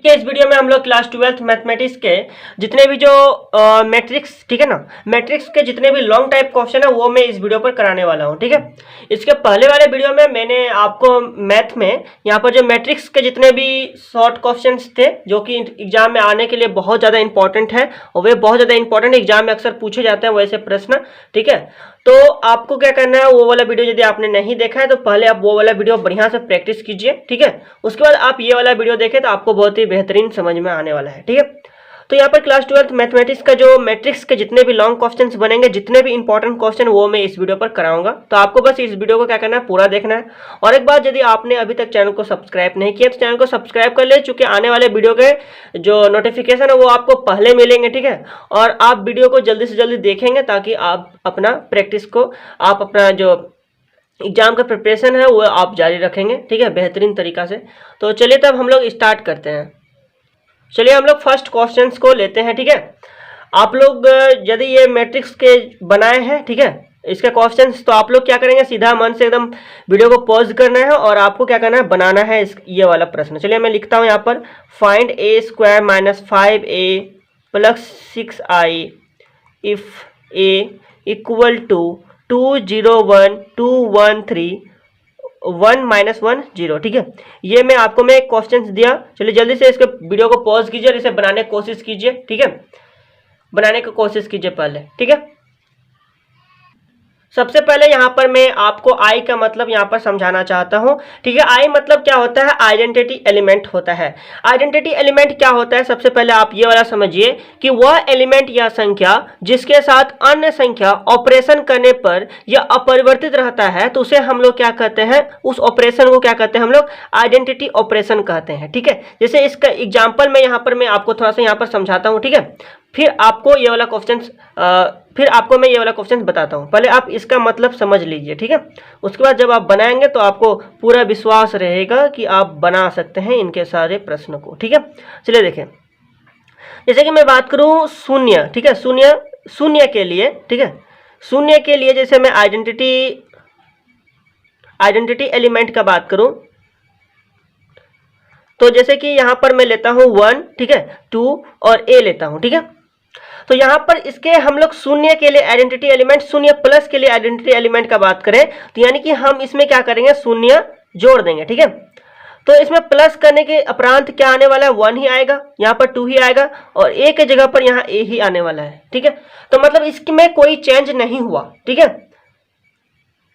इस वीडियो में हम लोग क्लास 12th मैथमेटिक्स के जितने भी जो मैट्रिक्स, ठीक है ना, मैट्रिक्स के जितने भी लॉन्ग टाइप क्वेश्चन है वो मैं इस वीडियो पर कराने वाला हूँ। ठीक है, इसके पहले वाले वीडियो में मैंने आपको मैथ में यहाँ पर जो मैट्रिक्स के जितने भी शॉर्ट क्वेश्चंस थे जो कि एग्जाम में आने के लिए बहुत ज़्यादा इंपॉर्टेंट है और वे बहुत ज़्यादा इंपॉर्टेंट एग्जाम में अक्सर पूछे जाते हैं वैसे प्रश्न। ठीक है, तो आपको क्या करना है, वो वाला वीडियो यदि आपने नहीं देखा है तो पहले आप वो वाला वीडियो बढ़िया से प्रैक्टिस कीजिए। ठीक है, उसके बाद आप ये वाला वीडियो देखें तो आपको बहुत ही बेहतरीन समझ में आने वाला है। ठीक है, तो यहाँ पर क्लास 12th मैथमेटिक्स का जो मैट्रिक्स के जितने भी लॉन्ग क्वेश्चंस बनेंगे, जितने भी इंपॉर्टेंट क्वेश्चन वो मैं इस वीडियो पर कराऊंगा। तो आपको बस इस वीडियो को क्या करना है, पूरा देखना है। और एक बात, यदि आपने अभी तक चैनल को सब्सक्राइब नहीं किया तो चैनल को सब्सक्राइब कर ले, चूंकि आने वाले वीडियो के जो नोटिफिकेशन है वो आपको पहले मिलेंगे। ठीक है, और आप वीडियो को जल्दी से जल्दी देखेंगे ताकि आप अपना प्रैक्टिस को, आप अपना जो एग्जाम का प्रिपरेशन है वो आप जारी रखेंगे। ठीक है, बेहतरीन तरीका से। तो चलिए तब हम लोग स्टार्ट करते हैं। चलिए हम लोग फर्स्ट क्वेश्चंस को लेते हैं। ठीक है, आप लोग यदि ये मैट्रिक्स के बनाए हैं, ठीक है, इसके क्वेश्चंस, तो आप लोग क्या करेंगे, सीधा मन से एकदम वीडियो को पॉज करना है और आपको क्या करना है, बनाना है ये वाला प्रश्न। चलिए मैं लिखता हूँ यहाँ पर, find a square minus 5a plus 6i if a equal to 2 0 1 2 1 3 1 minus 1 0। ठीक है, ये मैं क्वेश्चंस दिया। चलिए जल्दी से इसके वीडियो को पॉज कीजिए और इसे बनाने की कोशिश कीजिए। ठीक है, बनाने की कोशिश कीजिए पहले। ठीक है, सबसे पहले यहाँ पर मैं आपको आई का मतलब यहाँ पर समझाना चाहता हूँ। ठीक है, आई मतलब क्या होता है, आइडेंटिटी एलिमेंट होता है। आइडेंटिटी एलिमेंट क्या होता है, सबसे पहले आप ये वाला समझिए कि वह एलिमेंट या संख्या जिसके साथ अन्य संख्या ऑपरेशन करने पर यह अपरिवर्तित रहता है तो उसे हम लोग क्या कहते हैं, उस ऑपरेशन को क्या कहते हैं हम लोग, आइडेंटिटी ऑपरेशन कहते हैं। ठीक है, जैसे इसका एग्जाम्पल मैं आपको थोड़ा सा यहाँ पर समझाता हूँ। ठीक है, फिर आपको ये वाला क्वेश्चन बताता हूँ। पहले आप इसका मतलब समझ लीजिए। ठीक है, उसके बाद जब आप बनाएंगे तो आपको पूरा विश्वास रहेगा कि आप बना सकते हैं इनके सारे प्रश्न को। ठीक है, चलिए देखें, जैसे कि मैं बात करूँ शून्य। ठीक है, शून्य के लिए, ठीक है, शून्य के लिए जैसे मैं आइडेंटिटी एलिमेंट का बात करूँ तो जैसे कि यहाँ पर मैं लेता हूँ 1, ठीक है, 2 और a लेता हूँ। ठीक है, तो यहाँ पर इसके हम लोग शून्य के लिए आइडेंटिटी एलिमेंट, शून्य प्लस के लिए आइडेंटिटी एलिमेंट का बात करें तो यानी कि हम इसमें क्या करेंगे, शून्य जोड़ देंगे। ठीक है, तो इसमें प्लस करने के उपरांत क्या आने वाला है, 1 ही आएगा, यहाँ पर 2 ही आएगा और a के जगह पर यहाँ a ही आने वाला है। ठीक है, तो मतलब इसमें कोई चेंज नहीं हुआ। ठीक है,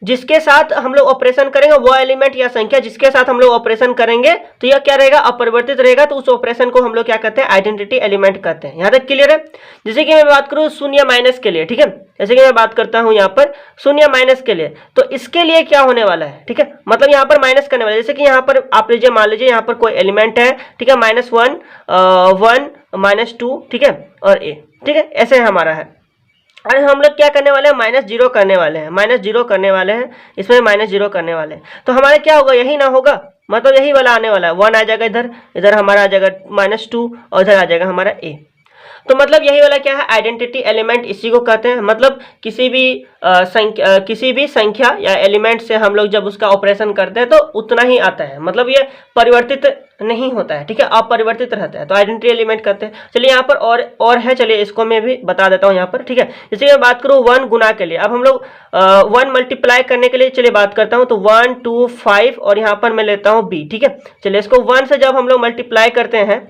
जिसके साथ हम लोग ऑपरेशन करेंगे वो एलिमेंट या संख्या जिसके साथ हम लोग ऑपरेशन करेंगे तो यह क्या रहेगा, अपरिवर्तित रहेगा। तो उस ऑपरेशन को हम लोग क्या कहते हैं, आइडेंटिटी एलिमेंट कहते हैं। यहाँ तक क्लियर है। जैसे कि मैं बात करूँ शून्य माइनस के लिए। ठीक है, जैसे कि मैं बात करता हूँ यहाँ पर शून्य माइनस के लिए, तो इसके लिए क्या होने वाला है, ठीक है, मतलब यहाँ पर माइनस करने वाला है। जैसे कि यहाँ पर आप लीजिए, मान लीजिए यहाँ पर कोई एलिमेंट है, ठीक है, -1 1 -2, ठीक है, और a, ठीक है, ऐसे हमारा है। और हम लोग क्या करने वाले हैं, -0 करने वाले हैं, -0 करने वाले हैं, इसमें -0 करने वाले हैं। तो हमारा क्या होगा, यही ना होगा, मतलब यही वाला आने वाला है, 1 आ जाएगा इधर हमारा आ जाएगा -2 और इधर आ जाएगा हमारा a। तो मतलब यही वाला क्या है, आइडेंटिटी एलिमेंट इसी को कहते हैं। मतलब किसी भी संख्या या एलिमेंट से हम लोग जब उसका ऑपरेशन करते हैं तो उतना ही आता है, मतलब ये परिवर्तित नहीं होता है। ठीक है, अपरिवर्तित रहता है, तो आइडेंटिटी एलिमेंट कहते हैं। चलिए यहाँ पर और है, चलिए इसको मैं भी बता देता हूँ यहाँ पर। ठीक है, जैसे मैं बात करूँ 1 गुना के लिए, अब हम लोग 1 मल्टीप्लाई करने के लिए चलिए बात करता हूँ, तो 1 2 5 और यहाँ पर मैं लेता हूँ b। ठीक है, चलिए इसको 1 से जब हम लोग मल्टीप्लाई करते हैं,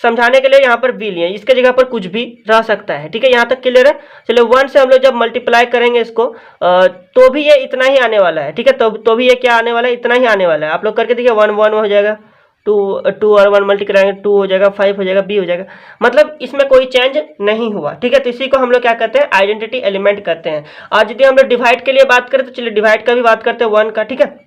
समझाने के लिए यहाँ पर b लिए, इसके जगह पर कुछ भी रह सकता है। ठीक है, यहाँ तक क्लियर है। चलिए 1 से हम लोग जब मल्टीप्लाई करेंगे इसको तो भी ये इतना ही आने वाला है। ठीक है, तो भी ये क्या आने वाला है, इतना ही आने वाला है। आप लोग करके देखिए, 1 1 हो जाएगा, 2 और 1 मल्टी कराएंगे, 2 हो जाएगा, 5 हो जाएगा, b हो जाएगा, मतलब इसमें कोई चेंज नहीं हुआ। ठीक है, तो इसी को हम लोग क्या कहते हैं, आइडेंटिटी एलिमेंट कहते हैं। और यदि हम लोग डिवाइड के लिए बात करें तो चलिए डिवाइड का भी बात करते हैं, 1 का। ठीक है,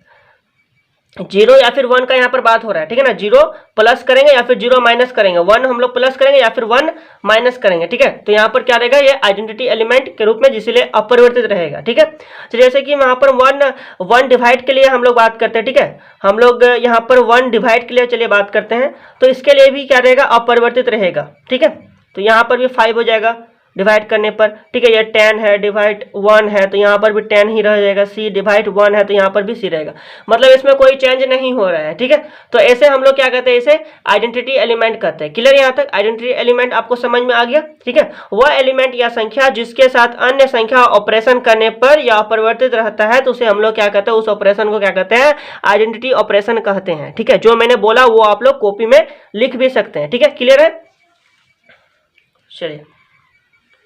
0 या फिर 1 का यहाँ पर बात हो रहा है। ठीक है ना, 0 प्लस करेंगे या फिर 0 माइनस करेंगे, 1 हम लोग प्लस करेंगे या फिर 1 माइनस करेंगे। ठीक है, तो यहाँ पर क्या रहेगा, ये आइडेंटिटी एलिमेंट के रूप में जिसलिए अपरिवर्तित रहेगा। ठीक है, तो जैसे कि यहाँ पर 1 डिवाइड के लिए हम लोग बात करते हैं। ठीक है, हम लोग यहाँ पर 1 डिवाइड के लिए चलिए बात करते हैं, तो इसके लिए भी क्या रहेगा, अपरिवर्तित रहेगा। ठीक है, तो यहाँ पर भी 5 हो जाएगा, डिवाइड करने पर, ठीक है। ये 10 है डिवाइड 1 है तो यहाँ पर भी 10 ही रह जाएगा, सी डिवाइड 1 है तो यहाँ पर भी सी रहेगा, मतलब इसमें कोई चेंज नहीं हो रहा है, ठीक है। तो ऐसे हम लोग क्या कहते हैं, इसे आइडेंटिटी एलिमेंट कहते हैं। क्लियर यहाँ तक? आइडेंटिटी एलिमेंट आपको समझ में आ गया, ठीक है। वह एलिमेंट या संख्या जिसके साथ अन्य संख्या ऑपरेशन करने पर या अपरिवर्तित रहता है तो उसे हम लोग क्या कहते हैं, उस ऑपरेशन को क्या कहते हैं, आइडेंटिटी ऑपरेशन कहते हैं, ठीक है। जो मैंने बोला वो आप लोग कॉपी में लिख भी सकते हैं, ठीक है। क्लियर है? चलिए,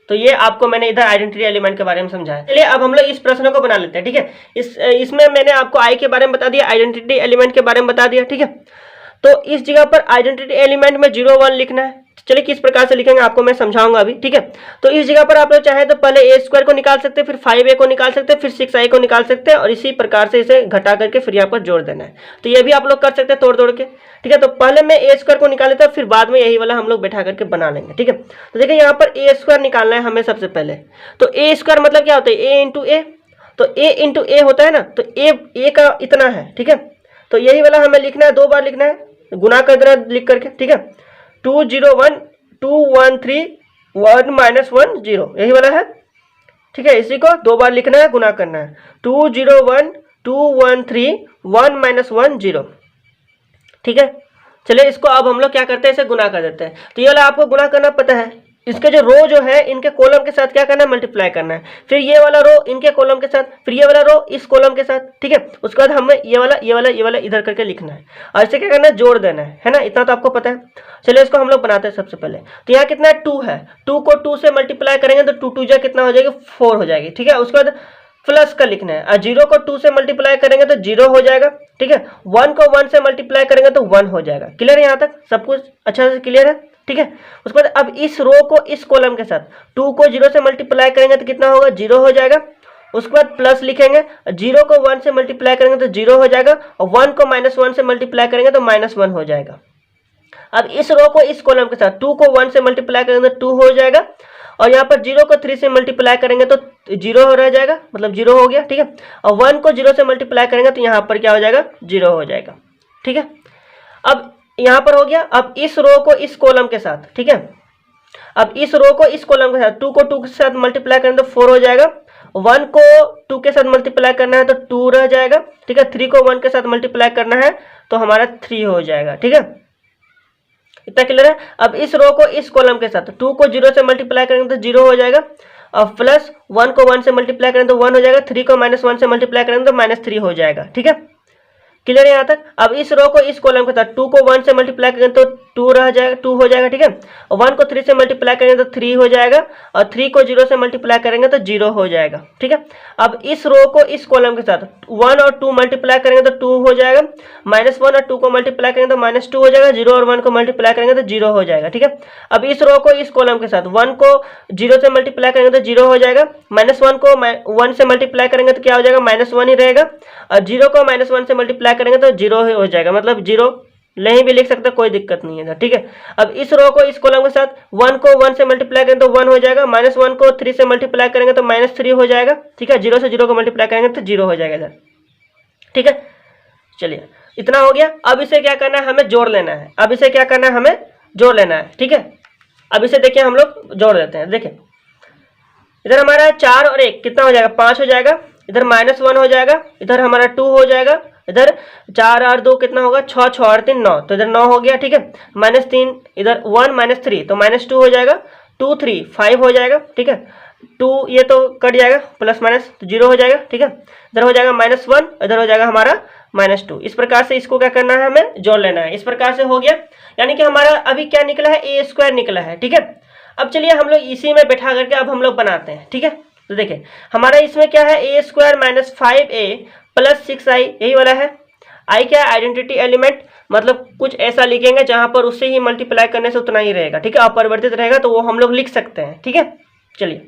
तो ये आपको मैंने इधर आइडेंटिटी एलिमेंट के बारे में समझाया। चलिए अब हम लोग इस प्रश्न को बना लेते हैं, ठीक है। इसमें मैंने आपको आई के बारे में बता दिया, आइडेंटिटी एलिमेंट के बारे में बता दिया, ठीक है। तो इस जगह पर आइडेंटिटी एलिमेंट में 0 1 लिखना है। चलिए किस प्रकार से लिखेंगे आपको मैं समझाऊंगा अभी, ठीक है। तो इस जगह पर आप लोग चाहे तो पहले ए स्क्वायर को निकाल सकते हैं, फिर 5a को निकाल सकते हैं, फिर 6i को निकाल सकते हैं और इसी प्रकार से इसे घटा करके फिर यहाँ पर जोड़ देना है। तो ये भी आप लोग कर सकते हैं तोड़ तोड़ के, ठीक है। तो पहले मैं ए स्क्वायर को निकाल लेता हूँ, फिर बाद में यही वाला हम लोग बैठा करके बना लेंगे, ठीक है। तो देखिए यहाँ पर ए स्क्वायर निकालना है हमें सबसे पहले। तो ए स्क्वायर मतलब क्या होता है, ए इंटू ए। तो ए इंटू ए होता है ना, तो ए का इतना है, ठीक है। तो यही वाला हमें लिखना है, 2 बार लिखना है, गुना कर देना लिख करके, ठीक है। 2 0 1 2 1 3 1 -1 0 यही वाला है, ठीक है। इसी को 2 बार लिखना है, गुना करना है। 2 0 1 2 1 3 1 -1 0, ठीक है। चलिए इसको अब हम लोग क्या करते हैं, इसे गुना कर देते हैं। तो ये वाला आपको गुना करना पता है, इसके जो रो जो है इनके कॉलम के साथ क्या करना है, मल्टीप्लाई करना है। फिर ये वाला रो इनके कॉलम के साथ, फिर ये वाला रो इस कॉलम के साथ, ठीक है। उसके बाद हमें ये वाला इधर करके लिखना है और इसे क्या करना है, जोड़ देना है ना। इतना तो आपको पता है। चलिए इसको हम लोग बनाते हैं सबसे पहले। तो यहाँ कितना है, 2 है। 2 को 2 से मल्टीप्लाई करेंगे तो 2 2 जा कितना हो जाएगी, 4 हो जाएगी, ठीक है। उसके बाद प्लस का लिखना है और 0 को 2 से मल्टीप्लाई करेंगे तो 0 हो जाएगा, ठीक है। 1 को 1 से मल्टीप्लाई करेंगे तो 1 हो जाएगा। क्लियर है यहाँ तक? सब कुछ अच्छा से क्लियर है, ठीक है। उसके बाद अब इस रो को इस कॉलम के साथ 2 को 0 से मल्टीप्लाई करेंगे तो कितना होगा, 0 हो जाएगा। उसके बाद प्लस लिखेंगे, 0 को 1 से मल्टीप्लाई करेंगे तो 0 हो जाएगा और 1 को -1 से मल्टीप्लाई करेंगे तो -1 हो जाएगा। अब इस रो को इस कॉलम के साथ 2 को 1 से मल्टीप्लाई करेंगे तो 2 हो जाएगा और यहाँ पर 0 को 3 से मल्टीप्लाई करेंगे तो 0 रह जाएगा, मतलब 0 हो गया, ठीक है। और 1 को 0 से मल्टीप्लाई करेंगे तो यहाँ पर क्या हो जाएगा, 0 हो जाएगा, ठीक है। अब यहाँ पर हो गया। अब इस रो को इस कॉलम के साथ, ठीक है। अब इस रो को इस कॉलम के साथ 2 को 2 के साथ मल्टीप्लाई करेंगे तो 4 हो जाएगा। 1 को 2 के साथ मल्टीप्लाई करना है तो 2 रह जाएगा, ठीक है। 3 को 1 के साथ मल्टीप्लाई करना है तो हमारा 3 हो जाएगा, ठीक है। इतना क्लियर है? अब इस रो को इस कॉलम के साथ 2 को 0 से मल्टीप्लाई करेंगे तो 0 हो जाएगा और प्लस 1 को 1 से मल्टीप्लाई करेंगे तो 1 हो जाएगा। 3 को -1 से मल्टीप्लाई करेंगे तो -3 हो जाएगा, ठीक है। क्लियर है यहाँ तक? अब इस रो को इस कॉलम के साथ 2 को 1 से मल्टीप्लाई करेंगे तो 2 रह जाएगा, 2 हो जाएगा, ठीक है। और 1 को 3 से मल्टीप्लाई करेंगे तो 3 हो जाएगा और 3 को 0 से मल्टीप्लाई करेंगे तो 0 हो जाएगा, ठीक है। अब इस रो को इस कॉलम के साथ 1 और 2 मल्टीप्लाई करेंगे तो 2 हो जाएगा। -1 और 2 को मल्टीप्लाई करेंगे तो -2 हो जाएगा। 0 और 1 को मल्टीप्लाई करेंगे तो 0 हो जाएगा, ठीक है। अब इस रो को इस कॉलम के साथ 1 को 0 से मल्टीप्लाई करेंगे तो 0 हो जाएगा। -1 को 1 से मल्टीप्लाई करेंगे तो क्या हो जाएगा, -1 ही रहेगा और 0 को -1 से मल्टीप्लाई करेंगे तो 0 हो जाएगा, मतलब 0 नहीं भी लिख सकते, कोई दिक्कत नहीं है, ठीक है। अब इस रो को इस कॉलम के साथ 1 को 1 से मल्टीप्लाई करेंगे तो 1 हो जाएगा। -1 को 3 से मल्टीप्लाई करेंगे तो -3 हो जाएगा, ठीक है। 0 से 0 को मल्टीप्लाई करेंगे तो 0 हो जाएगा इधर, ठीक है। चलिए इतना हो गया। अब इसे क्या करना है, हमें जोड़ लेना है। अब इसे क्या करना है, हमें जोड़ लेना है, ठीक है। अब इसे देखिए हम लोग जोड़ देते हैं। देखिए इधर हमारा 4 और 1 कितना हो जाएगा, 5 हो जाएगा। इधर -1 हो जाएगा, इधर हमारा 2 हो जाएगा। इधर 4 और 2 कितना होगा, 6 6 और 3 9, तो इधर 9 हो गया, ठीक है। -3 इधर 1 -3 तो -2 हो जाएगा। 2 3 5 हो जाएगा, ठीक है। 2 ये तो कट जाएगा, प्लस माइनस तो 0 हो जाएगा, ठीक है। इधर हो जाएगा -1, इधर हो जाएगा हमारा -2। इस प्रकार से इसको क्या करना है, हमें जोड़ लेना है। इस प्रकार से हो गया, यानी कि हमारा अभी क्या निकला है, ए स्क्वायर निकला है, ठीक है। अब चलिए हम लोग इसी में बैठा करके अब हम लोग बनाते हैं, ठीक है। तो देखिए हमारा इसमें क्या है, ए स्क्वायर -5a प्लस 6i यही वाला है। आई क्या है, आइडेंटिटी एलिमेंट, मतलब कुछ ऐसा लिखेंगे जहां पर उससे ही मल्टीप्लाई करने से उतना ही रहेगा, ठीक है। अपरिवर्तित रहेगा तो वो हम लोग लिख सकते हैं, ठीक है। चलिए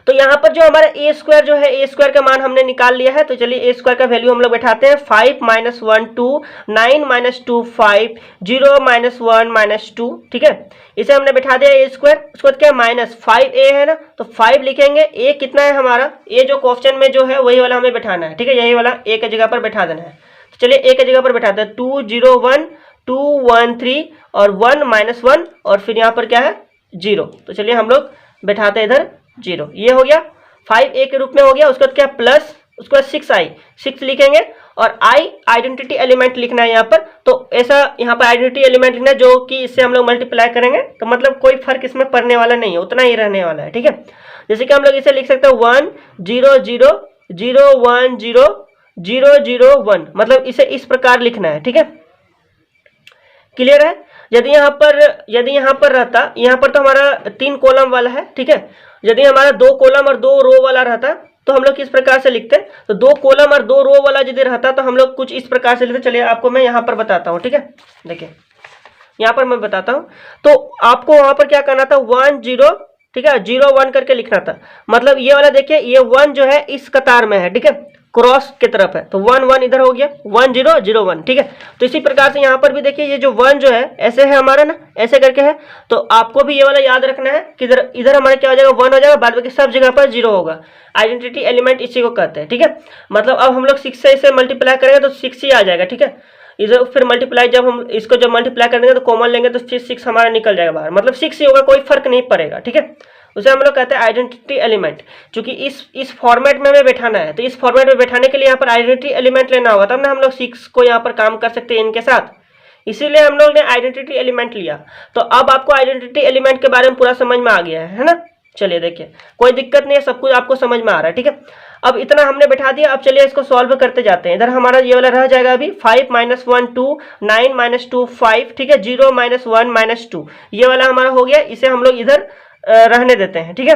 तो यहाँ पर जो हमारा ए स्क्वायर जो है, ए स्क्वायर का मान हमने निकाल लिया है। तो चलिए ए स्क्वायर का वैल्यू हम लोग बैठाते हैं। 5 - 1 2 9 - 2 5 0 -1 -2, ठीक है। इसे हमने बैठा दिया ए स्क्वायर। उसके बाद क्या, -5a है ना, तो 5 लिखेंगे। ए कितना है हमारा, ए जो क्वेश्चन में जो है वही वाला हमें बैठाना है, ठीक है। यही वाला ए की जगह पर बैठा देना है। तो चलिए ए की जगह पर बैठाते हैं। 2 0 1 2 1 3 और 1 -1 और फिर यहाँ पर क्या है 0। तो चलिए हम लोग बैठाते हैं इधर 0, ये हो गया 5a के रूप में हो गया। उसके बाद क्या प्लस, उसके बाद 6i, 6 लिखेंगे और i आइडेंटिटी एलिमेंट लिखना है यहाँ पर। तो ऐसा यहाँ पर आइडेंटिटी एलिमेंट लिखना है जो कि इससे हम लोग मल्टीप्लाई करेंगे, तो मतलब कोई फर्क इसमें पड़ने वाला नहीं है, उतना ही रहने वाला है, ठीक है। जैसे कि हम लोग इसे लिख सकते हैं 1 0 0 0 1 0 0 0 1, मतलब इसे इस प्रकार लिखना है, ठीक है। क्लियर है। यदि यहाँ पर रहता, यहाँ पर तो हमारा 3 कॉलम वाला है, ठीक है। यदि हमारा 2 कॉलम और 2 रो वाला रहता तो हम लोग किस प्रकार से लिखते, तो 2 कॉलम और 2 रो वाला यदि रहता तो हम लोग कुछ इस प्रकार से लिखते। चलिए आपको मैं यहाँ पर बताता हूँ, ठीक है। देखिए यहाँ पर मैं बताता हूँ, तो आपको वहाँ पर क्या करना था 1 0, ठीक है, 0 1 करके लिखना था। मतलब ये वाला देखिए, ये 1 जो है इस कतार में है, ठीक है, क्रॉस की तरफ है, तो 1 1 इधर हो गया, 1 0 0 1, ठीक है। तो इसी प्रकार से यहाँ पर भी देखिए ये जो 1 जो है ऐसे है हमारा ना, ऐसे करके है, तो आपको भी ये वाला याद रखना है कि इधर हमारा क्या हो जाएगा 1 हो जाएगा, बाद बाकी सब जगह पर 0 होगा। आइडेंटिटी एलिमेंट इसी को कहते हैं, ठीक है। मतलब अब हम लोग 6 से इसे मल्टीप्लाई करेंगे तो 6 ही आ जाएगा, ठीक है। इधर फिर मल्टीप्लाई जब हम इसको जब मल्टीप्लाई कर देंगे तो कॉमन लेंगे तो फिर 6 हमारा निकल जाएगा बाहर, मतलब 6 ही होगा, कोई फर्क नहीं पड़ेगा, ठीक है। उसे हम लोग कहते हैं आइडेंटिटी एलिमेंट। क्योंकि इस फॉर्मेट में हमें बैठाना है, तो इस फॉर्मेट में बैठाने के लिए यहाँ पर आइडेंटिटी एलिमेंट लेना होगा, तब ना हम लोग 6 को यहाँ पर काम कर सकते हैं इनके साथ, इसीलिए हम लोग ने आइडेंटिटी एलिमेंट लिया। तो अब आपको आइडेंटिटी एलिमेंट के बारे में पूरा समझ में आ गया है ना। चलिए देखिए कोई दिक्कत नहीं है, सब कुछ आपको समझ में आ रहा है, ठीक है। अब इतना हमने बैठा दिया, अब चलिए इसको सॉल्व करते जाते हैं। इधर हमारा ये वाला रह जाएगा अभी 5 - 1 2 9 - 2 5, ठीक है, 0 - 1 - 2, ये वाला हमारा हो गया। इसे हम लोग इधर रहने देते हैं, ठीक है।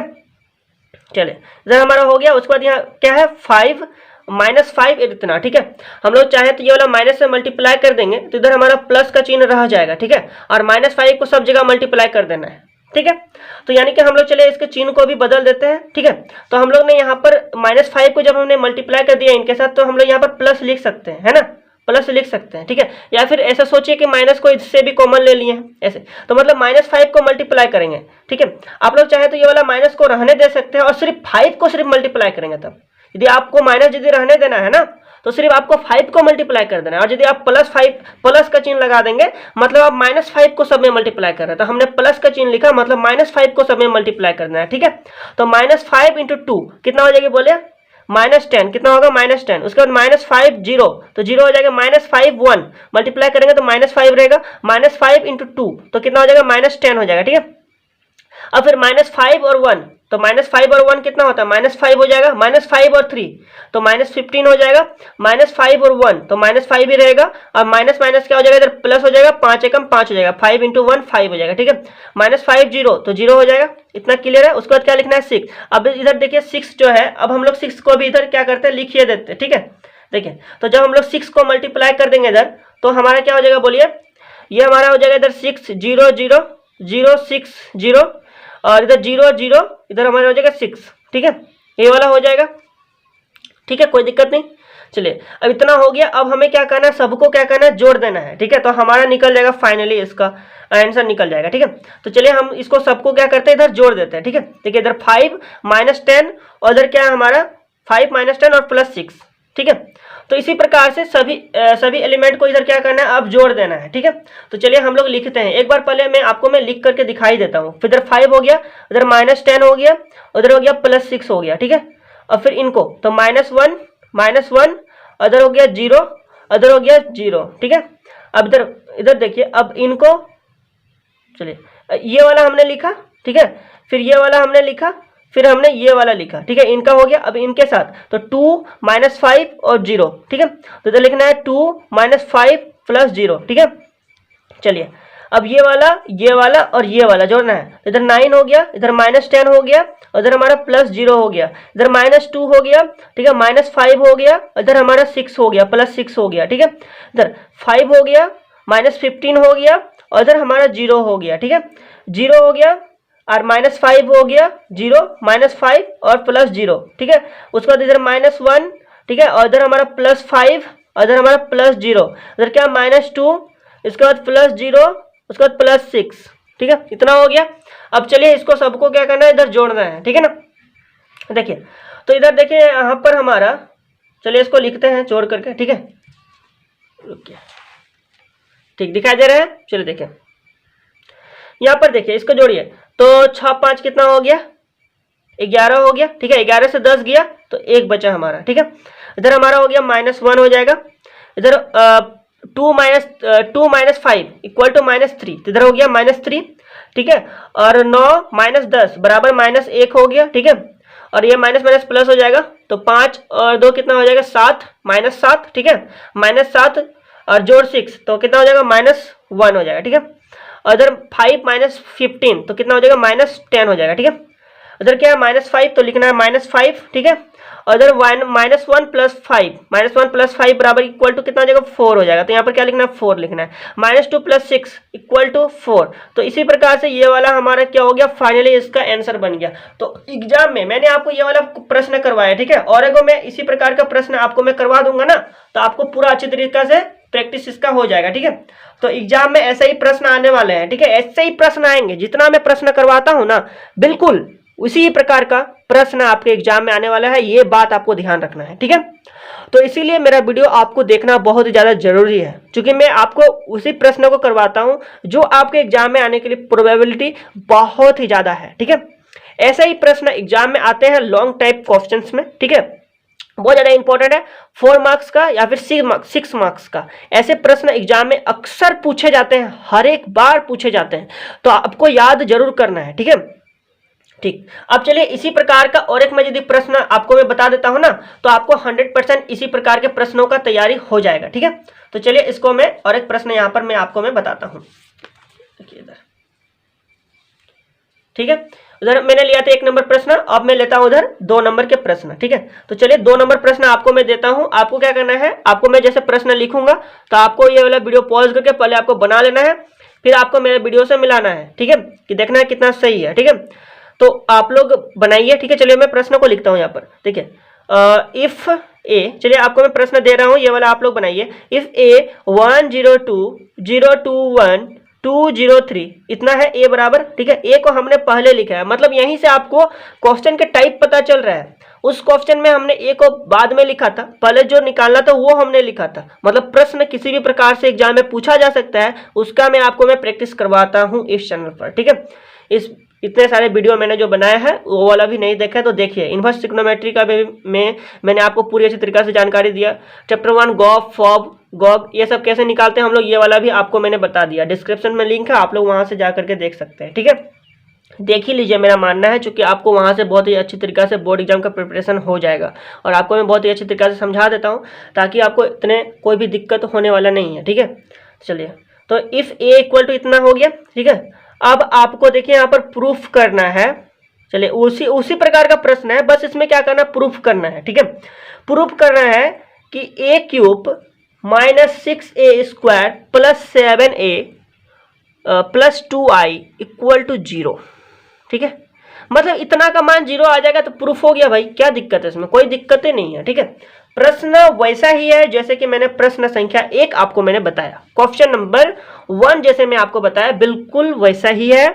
चलिए इधर हमारा हो गया। उसके बाद यहाँ क्या है 5 - 5 इतना, ठीक है। हम लोग चाहे तो ये वाला माइनस से मल्टीप्लाई कर देंगे तो इधर हमारा प्लस का चिन्ह रह जाएगा, ठीक है। और -5 को सब जगह मल्टीप्लाई कर देना है, ठीक है। तो यानी कि हम लोग चले इसके चिन्ह को भी बदल देते हैं, ठीक है। तो हम लोग ने यहाँ पर -5 को जब हमने मल्टीप्लाई कर दिया इनके साथ, तो हम लोग यहाँ पर प्लस लिख सकते हैं, है ना, प्लस लिख सकते हैं, ठीक है। या फिर ऐसा सोचिए कि माइनस को इससे भी कॉमन ले लिए हैं ऐसे, तो मतलब -5 को मल्टीप्लाई करेंगे, ठीक है। आप लोग चाहे तो ये वाला माइनस को रहने दे सकते हैं और सिर्फ 5 को सिर्फ मल्टीप्लाई करेंगे। तब यदि आपको माइनस यदि रहने देना है ना, तो सिर्फ आपको 5 को मल्टीप्लाई कर देना है। और यदि आप प्लस का चिन्ह लगा देंगे, मतलब आप -5 को सब में मल्टीप्लाई कर रहे हैं, तो हमने प्लस का चिन्ह लिखा, मतलब -5 को सब में मल्टीप्लाई करना है, ठीक है। तो -5 × 2 कितना हो जाएगा बोले, -10, कितना होगा -10। उसके बाद -5 0, तो 0 हो जाएगा, -5 1, मल्टीप्लाई करेंगे तो -5 रहेगा, -5 × 2 तो कितना हो जाएगा -10 हो जाएगा, ठीक है। अब फिर -5 और 1, तो -5 और 1 कितना होता है, -5 हो जाएगा, -5 और 3 तो -15 हो जाएगा, -5 और 1 तो -5 ही रहेगा, और माइनस माइनस क्या हो जाएगा इधर प्लस हो जाएगा, 5 एकम 5 हो जाएगा, 5 × 1 5 हो जाएगा, ठीक है। -5 0 तो 0 हो जाएगा, इतना क्लियर है। उसके बाद क्या लिखना है 6। अब इधर देखिए 6 जो है, अब हम लोग 6 को भी इधर क्या करते हैं लिखिए देते हैं, ठीक है। देखिए तो जब हम लोग 6 को मल्टीप्लाई कर देंगे इधर, तो हमारा क्या हो जाएगा बोलिए, ये हमारा हो जाएगा इधर 6 0 0 0 6 0, और इधर 0 0 इधर हमारा हो जाएगा 6, ठीक है, ये वाला हो जाएगा, ठीक है, कोई दिक्कत नहीं। चलिए अब इतना हो गया। अब हमें क्या करना है, सबको क्या करना है, जोड़ देना है, ठीक है। तो हमारा निकल जाएगा फाइनली, इसका आंसर निकल जाएगा, ठीक है। तो चलिए हम इसको सबको क्या करते हैं, इधर जोड़ देते हैं, ठीक है। देखिए इधर 5 - 10 और इधर क्या है हमारा 5 - 10 और +6, ठीक है। तो इसी प्रकार से सभी एलिमेंट को इधर क्या करना है, अब जोड़ देना है, ठीक है। तो चलिए हम लोग लिखते हैं, एक बार पहले मैं लिख करके दिखाई देता हूँ। फिर इधर 5 हो गया, इधर -10 हो गया, उधर हो गया +6 हो गया, ठीक है। और फिर इनको तो -1 इधर हो गया 0, इधर हो गया 0, ठीक है। अब इधर देखिए, अब इनको चलिए ये वाला हमने लिखा, ठीक है, फिर ये वाला हमने लिखा, फिर हमने ये वाला लिखा, ठीक है, इनका हो गया। अब इनके साथ तो 2 - 5 और 0, ठीक है। तो इधर लिखना है 2 - 5 + 0, ठीक है। चलिए अब ये वाला और ये वाला जोड़ना है। इधर 9 हो गया, इधर -10 हो गया, इधर हमारा +0 हो गया, इधर -2 हो गया, ठीक है, -5 हो गया, इधर हमारा 6 हो गया, +6 हो गया, ठीक है। इधर 5 हो गया, -15 हो गया, और इधर हमारा 0 हो गया, ठीक है, 0 हो गया, और -5 हो गया 0 -5 और +0, ठीक है। उसके बाद इधर -1, ठीक है, और इधर हमारा +5, और इधर हमारा +0, इधर क्या -2, इसके बाद +0, उसके बाद +6, ठीक है, इतना हो गया। अब चलिए इसको सबको क्या करना है, इधर जोड़ना है, ठीक है ना। देखिए तो इधर देखिए यहाँ पर हमारा, चलिए इसको लिखते हैं जोड़ करके, ठीक है, रुकिए, ठीक दिखाई दे रहा है। चलिए देखिए यहाँ पर देखिए इसको जोड़िए, तो 6 5 कितना हो गया 11 हो गया, ठीक है। 11 से 10 गया तो 1 बचा हमारा, ठीक है। इधर हमारा हो गया -1 हो जाएगा। इधर 2 माइनस 5 इक्वल टू -3, तो इधर हो गया -3, ठीक है। और 9 - 10 बराबर -1 हो गया, ठीक है। और ये माइनस माइनस प्लस हो जाएगा, तो 5 और 2 कितना हो जाएगा 7, -7, ठीक है। -7 और जोड़ 6 तो कितना हो जाएगा -1 हो जाएगा, ठीक है। और इधर 5 - 15 तो कितना हो जाएगा -10 हो जाएगा, ठीक है। इधर क्या है -5 तो लिखना है -5, ठीक है। और इधर -1 + 5 बराबर इक्वल टू कितना हो जाएगा 4 हो जाएगा, तो यहाँ पर क्या लिखना है 4 लिखना है। -2 + 6 इक्वल टू 4। तो इसी प्रकार से ये वाला हमारा क्या हो गया, फाइनली इसका आंसर बन गया। तो एग्जाम में मैंने आपको ये वाला प्रश्न करवाया, ठीक है। और अगर मैं इसी प्रकार का प्रश्न आपको मैं करवा दूंगा ना, तो आपको पूरा अच्छी तरीके से प्रैक्टिस इसका हो जाएगा, ठीक है। तो एग्जाम में ऐसे ही प्रश्न आने वाले हैं, ठीक है। ऐसे ही प्रश्न आएंगे, जितना मैं प्रश्न करवाता हूं ना, बिल्कुल उसी प्रकार का प्रश्न आपके एग्जाम में आने वाला है, ये बात आपको ध्यान रखना है, ठीक है। तो इसीलिए मेरा वीडियो आपको देखना बहुत ही ज्यादा जरूरी है, क्योंकि मैं आपको उसी प्रश्न को करवाता हूं जो आपके एग्जाम में आने के लिए प्रोबेबिलिटी बहुत ही ज्यादा है, ठीक है। ऐसे ही प्रश्न एग्जाम में आते हैं लॉन्ग टाइप क्वेश्चंस में, ठीक है। बहुत ज्यादा इंपॉर्टेंट है, 4 मार्क्स का या फिर 6 मार्क्स का ऐसे प्रश्न एग्जाम में अक्सर पूछे जाते हैं, हर एक बार पूछे जाते हैं, तो आपको याद जरूर करना है, ठीक है। ठीक, अब चलिए इसी प्रकार का और एक मैं यदि प्रश्न आपको मैं बता देता हूं ना, तो आपको 100% इसी प्रकार के प्रश्नों का तैयारी हो जाएगा, ठीक है। तो चलिए इसको मैं और एक प्रश्न यहां पर मैं आपको मैं बताता हूं, देखिए इधर, ठीक है। उधर मैंने लिया था 1 नंबर प्रश्न, अब मैं लेता हूं उधर 2 नंबर के प्रश्न, ठीक है। तो चलिए 2 नंबर प्रश्न आपको मैं देता हूं। आपको क्या करना है, आपको मैं जैसे प्रश्न लिखूंगा तो आपको ये वाला वीडियो पॉज करके पहले आपको बना लेना है, फिर आपको मेरे वीडियो से मिलाना है, ठीक है, कि देखना है कितना सही है, ठीक है। तो आप लोग बनाइए, ठीक है। चलिए मैं प्रश्न को लिखता हूं यहाँ पर, देखिए। इफ ए, चलिए आपको मैं प्रश्न दे रहा हूं, ये वाला आप लोग बनाइए। इफ ए 102.021.203 इतना है ए बराबर, ठीक है। ए को हमने पहले लिखा है, मतलब यहीं से आपको क्वेश्चन के टाइप पता चल रहा है। उस क्वेश्चन में हमने ए को बाद में लिखा था, पहले जो निकालना था वो हमने लिखा था। मतलब प्रश्न किसी भी प्रकार से एग्जाम में पूछा जा सकता है, उसका मैं आपको मैं प्रैक्टिस करवाता हूं इस चैनल पर, ठीक है। इस इतने सारे वीडियो मैंने जो बनाया है वो वाला भी नहीं देखा है तो देखिए। इन्वर्स ट्रिग्नोमेट्री का भी मैंने आपको पूरी अच्छी तरीके से जानकारी दिया। चैप्टर 1 गॉब फॉब गॉग ये सब कैसे निकालते हैं हम लोग, ये वाला भी आपको मैंने बता दिया। डिस्क्रिप्शन में लिंक है, आप लोग वहां से जा करके देख सकते हैं, ठीक है। देख ही लीजिए, मेरा मानना है, क्योंकि आपको वहां से बहुत ही अच्छी तरीके से बोर्ड एग्जाम का प्रिपरेशन हो जाएगा। और आपको मैं बहुत ही अच्छी तरीके से समझा देता हूँ, ताकि आपको इतने कोई भी दिक्कत होने वाला नहीं है, ठीक है। चलिए, तो इफ ए इक्वल टू इतना हो गया, ठीक है। अब आपको देखिए यहाँ पर प्रूफ करना है। चलिए उसी प्रकार का प्रश्न है, बस इसमें क्या करना है, प्रूफ करना है, ठीक है। प्रूफ करना है कि a³ - 6a² + 7a + 2i = 0, ठीक है। मतलब इतना का मान 0 आ जाएगा तो प्रूफ हो गया भाई, क्या दिक्कत है इसमें, कोई दिक्कत नहीं है, ठीक है। प्रश्न वैसा ही है जैसे कि मैंने प्रश्न संख्या 1 आपको मैंने बताया, क्वेश्चन नंबर 1 जैसे मैं आपको बताया बिल्कुल वैसा ही है।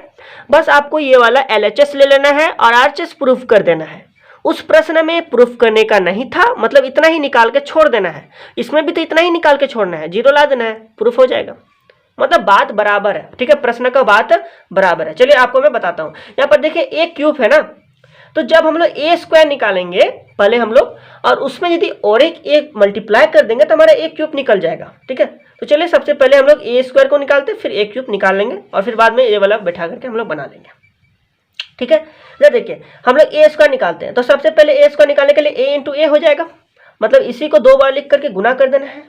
बस आपको ये वाला LHS ले लेना है और RHS प्रूफ कर देना है। उस प्रश्न में प्रूफ करने का नहीं था, मतलब इतना ही निकाल के छोड़ देना है। इसमें भी तो इतना ही निकाल के छोड़ना है, 0 ला देना है, प्रूफ हो जाएगा। मतलब बात बराबर है, ठीक है, प्रश्न का बात बराबर है। चलिए आपको मैं बताता हूं, यहाँ पर देखिए a³ है ना, तो जब हम लोग a² निकालेंगे पहले हम लोग, और उसमें यदि और एक मल्टीप्लाई कर देंगे तो हमारा a³ निकल जाएगा, ठीक है। तो चलिए सबसे पहले हम लोग a² को निकालते, फिर a³ निकाल लेंगे, और फिर बाद में ये वाला बैठा करके हम लोग बना लेंगे, ठीक है। जब देखिए हम लोग a² निकालते हैं, तो सबसे पहले a² निकालने के लिए a × a हो जाएगा, मतलब इसी को 2 बार लिख करके गुना कर देना है।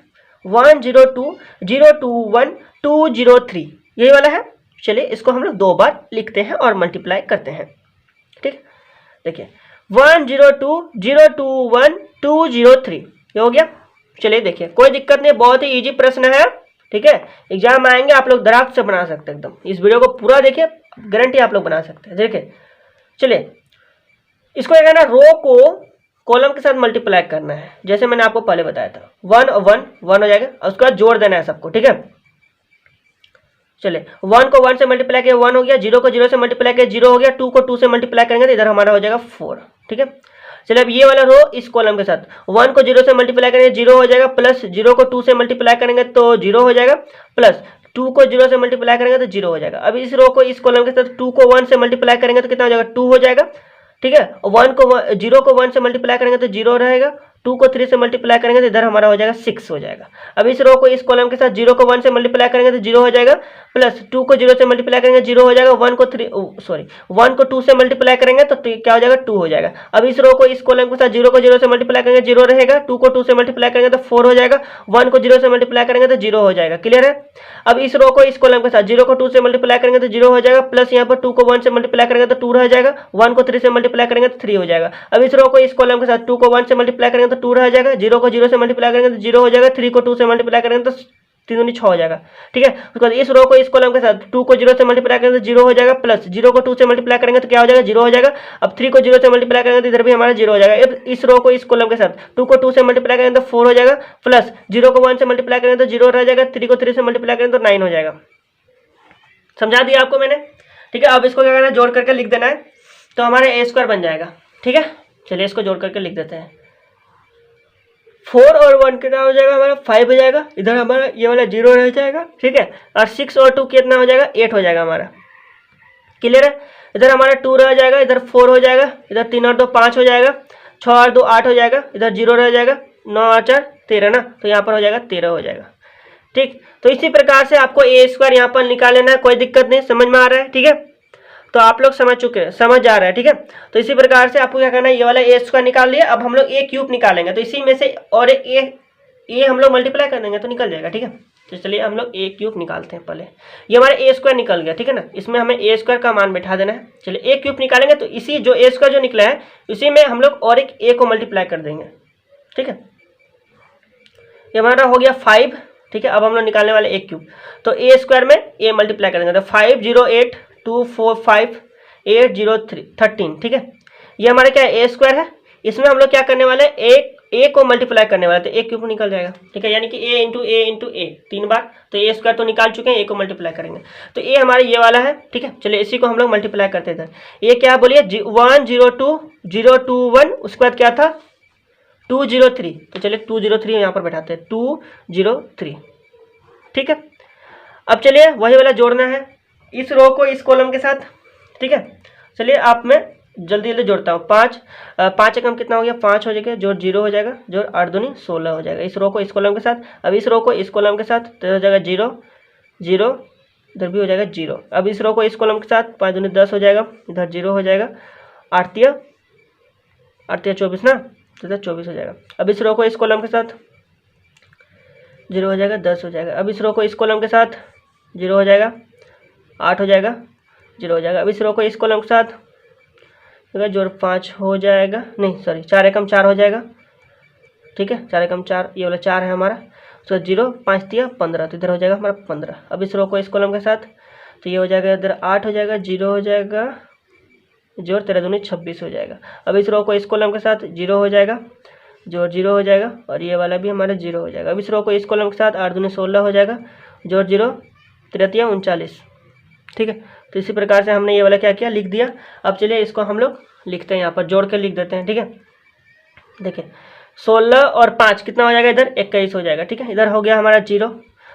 102.021.203 यही वाला है। चलिए इसको हम लोग 2 बार लिखते हैं और मल्टीप्लाई करते हैं, ठीक। देखिए 102.021.203 ये हो गया। चलिए देखिए कोई दिक्कत नहीं, बहुत ही इजी प्रश्न है, ठीक है। एग्जाम आएंगे आप लोग धड़ाक से बना सकते हैं एकदम। इस वीडियो को पूरा देखिए, गारंटी आप लोग बना सकते हैं। देखिए चलिए इसको क्या करना, रो को कॉलम के साथ मल्टीप्लाई करना है, जैसे मैंने आपको पहले बताया था। 1 और 1 1 हो जाएगा, और उसके बाद जोड़ देना है सबको, ठीक है। चलिए 1 को 1 से मल्टीप्लाई किया 1 हो गया, 0 को 0 से मल्टीप्लाई किया 0 हो गया, 2 को 2 से मल्टीप्लाई करेंगे तो इधर हमारा हो जाएगा 4, ठीक है। चलिए अब ये वाला रो इस कॉलम के साथ 1 को 0 से मल्टीप्लाई करेंगे 0 हो जाएगा, प्लस 0 को 2 से मल्टीप्लाई करेंगे तो 0 हो जाएगा, प्लस 2 को 0 से मल्टीप्लाई करेंगे तो 0 हो जाएगा। अब इस रो को इस कॉलम के साथ 2 को 1 से मल्टीप्लाई करेंगे तो कितना हो जाएगा, 2 हो जाएगा। ठीक है। 0 को 1 से मल्टीप्लाई करेंगे तो 0 रहेगा, 2 को 3 से मल्टीप्लाई करेंगे तो इधर हमारा हो जाएगा 6 हो जाएगा। अब इस रो को इस कॉलम के साथ 0 को 1 से मल्टीप्लाई करेंगे तो 0 हो जाएगा, प्लस 2 को 0 से मल्टीप्लाई करेंगे 0 हो जाएगा, 1 को 2 से मल्टीप्लाई करेंगे तो क्या हो जाएगा 2 हो जाएगा। अब इस रो को इस कॉलम के साथ 0 को 0 से मल्टीप्लाई करेंगे 0 रहेगा, 2 को 2 से मल्टीप्लाई करेंगे तो 4 हो जाएगा, 1 को 0 से मल्टीप्लाई करेंगे तो 0 हो जाएगा। क्लियर है। अब इस रो को इस कॉलम के साथ 0 को 2 से मल्टीप्लाई करेंगे तो 0 हो जाएगा, प्लस यहाँ पर 2 को 1 से मल्टीप्लाई करेंगे तो 2 रह जाएगा, 1 को 3 से मल्टीप्लाई करेंगे तो 3 हो जाएगा। अब इस रो को इस कॉलम के साथ 2 को 1 से मल्टीप्लाई करेंगे तो 2 रह जाएगा, 0 को 0 से मल्टीप्लाई करेंगे तो 0 हो जाएगा, 3 को 2 से मल्टीप्लाई करेंगे तो 3 दूनी 6 हो जाएगा। ठीक है। उसके बाद इस रो को इस कॉलम के साथ 2 को 0 से मल्टीप्लाई करेंगे तो 0 हो जाएगा, प्लस 0 को 2 से मल्टीप्लाई करेंगे तो क्या हो जाएगा 0 हो जाएगा। अब 3 को 0 से मल्टीप्लाई करेंगे तो इधर भी हमारा 0 हो जाएगा। अब इस रो को इस कॉलम के साथ 2 को 2 से मल्टीप्लाई करेंगे तो 4 हो जाएगा, प्लस 0 को 1 से मल्टीप्लाई करेंगे तो 0 रह जाएगा, 3 को 3 से मल्टीप्लाई करेंगे तो 9 हो जाएगा। समझा दिया आपको मैंने। ठीक है। अब इसको क्या करना है, जोड़ करके लिख देना है, तो हमारा ए स्क्वायर बन जाएगा। ठीक है। चलिए इसको जोड़ करके लिख देते हैं। 4 और 1 कितना हो जाएगा हमारा 5 हो जाएगा, इधर हमारा ये वाला 0 रह जाएगा। ठीक है। और 6 और 2 कितना हो जाएगा 8 हो जाएगा हमारा। क्लियर है। इधर हमारा 2 रह जाएगा, इधर 4 हो जाएगा, इधर 3 और 2 5 हो जाएगा, 6 और 2 8 हो जाएगा, इधर 0 रह जाएगा, 9 और 4 13 ना, तो यहाँ पर हो जाएगा 13 हो जाएगा। ठीक। तो इसी प्रकार से आपको ए स्क्वायर यहाँ पर निकाल लेना है, कोई दिक्कत नहीं, समझ में आ रहा है। ठीक है। तो आप लोग समझ चुके हैं, समझ आ रहा है। ठीक है। तो इसी प्रकार से आपको क्या करना है, ये वाला ए स्क्वायर निकाल लिया। अब हम लोग ए क्यूब निकालेंगे, तो इसी में से और ए हम लोग मल्टीप्लाई कर देंगे तो निकल जाएगा। ठीक है। तो चलिए हम लोग ए क्यूब निकालते हैं पहले। ये हमारा ए स्क्वायर निकल गया। ठीक है ना। इसमें हमें ए स्क्वायर का मान बैठा देना है। चलिए ए क्यूब निकालेंगे, तो इसी जो ए स्क्वायर जो निकला है इसी में हम लोग और एक ए को मल्टीप्लाई कर देंगे। ठीक है। ये हमारा हो गया 5। ठीक है। अब हम लोग निकालने वाले ए क्यूब, तो ए स्क्वायर में ए मल्टीप्लाई करेंगे तो 5 0 8 2 4 5 8 0 3 13। ठीक है। ये हमारा क्या है ए स्क्वायर है, इसमें हम लोग क्या करने वाले ए को मल्टीप्लाई करने वाले, तो ए क्यूब निकल जाएगा। ठीक है। यानी कि ए इंटू ए 3 बार, तो ए स्क्वायर तो निकाल चुके हैं, ए को मल्टीप्लाई करेंगे तो ए हमारा ये वाला है। ठीक है। चलिए इसी को हम लोग मल्टीप्लाई करते हैं। ये क्या बोलिए 1 0 2 0 2 1, उसके बाद क्या था 2 0 3, तो चलिए 2 0 3 यहाँ पर बैठाते हैं 2 0 3। ठीक है। अब चलिए वही वाला जोड़ना है, इस रो को इस कॉलम के साथ। ठीक है। चलिए आप मैं जल्दी जल्दी जोड़ता हूँ। 5 एकम कितना हो गया 5 हो जाएगा, जोड़ 0 हो जाएगा, जोड़ 8 दूनी 16 हो जाएगा। इस रो को इस कॉलम के साथ, अब इस रो को इस कॉलम के साथ तो हो जाएगा 0 0, इधर भी हो जाएगा 0। अब इस रो को इस कॉलम के साथ 5 दूनी 10 हो जाएगा, इधर 0 हो जाएगा, 8 तिया 24 ना, तो इधर 24 हो जाएगा। अब इस रो को इस कॉलम के साथ 0 हो जाएगा, 10 हो जाएगा। अब इस रो को इस कॉलम के साथ 0 हो जाएगा, 8 हो जाएगा, 0 हो जाएगा। अब इस रो को इस कॉलम के साथ जोड़ 5 हो जाएगा, नहीं सॉरी 4 एकम 4 हो जाएगा। ठीक है। 4 एकम 4, ये वाला 4 है हमारा, तो 0 5 तिया 15, तो इधर हो जाएगा हमारा 15। अब इस रो को इस कॉलम के साथ तो ये हो जाएगा, इधर 8 हो जाएगा, 0 हो जाएगा, जोड़ 13 दूनी 26 हो जाएगा। अब इस रो को इस कॉलम के साथ 0 हो जाएगा, जोड़ 0 हो जाएगा, और ये वाला भी हमारा 0 हो जाएगा। अब इस रो को इस कॉलम के साथ 8 दूनी 16 हो जाएगा, जोड़ 0 13 तिया 39। ठीक है। तो इसी प्रकार से हमने ये वाला क्या किया, लिख दिया। अब चलिए इसको हम लोग लिखते हैं, यहाँ पर जोड़ के लिख देते हैं। ठीक है। देखिए 16 और 5 कितना हो जाएगा, इधर 21 हो जाएगा। ठीक है। इधर हो गया हमारा 0,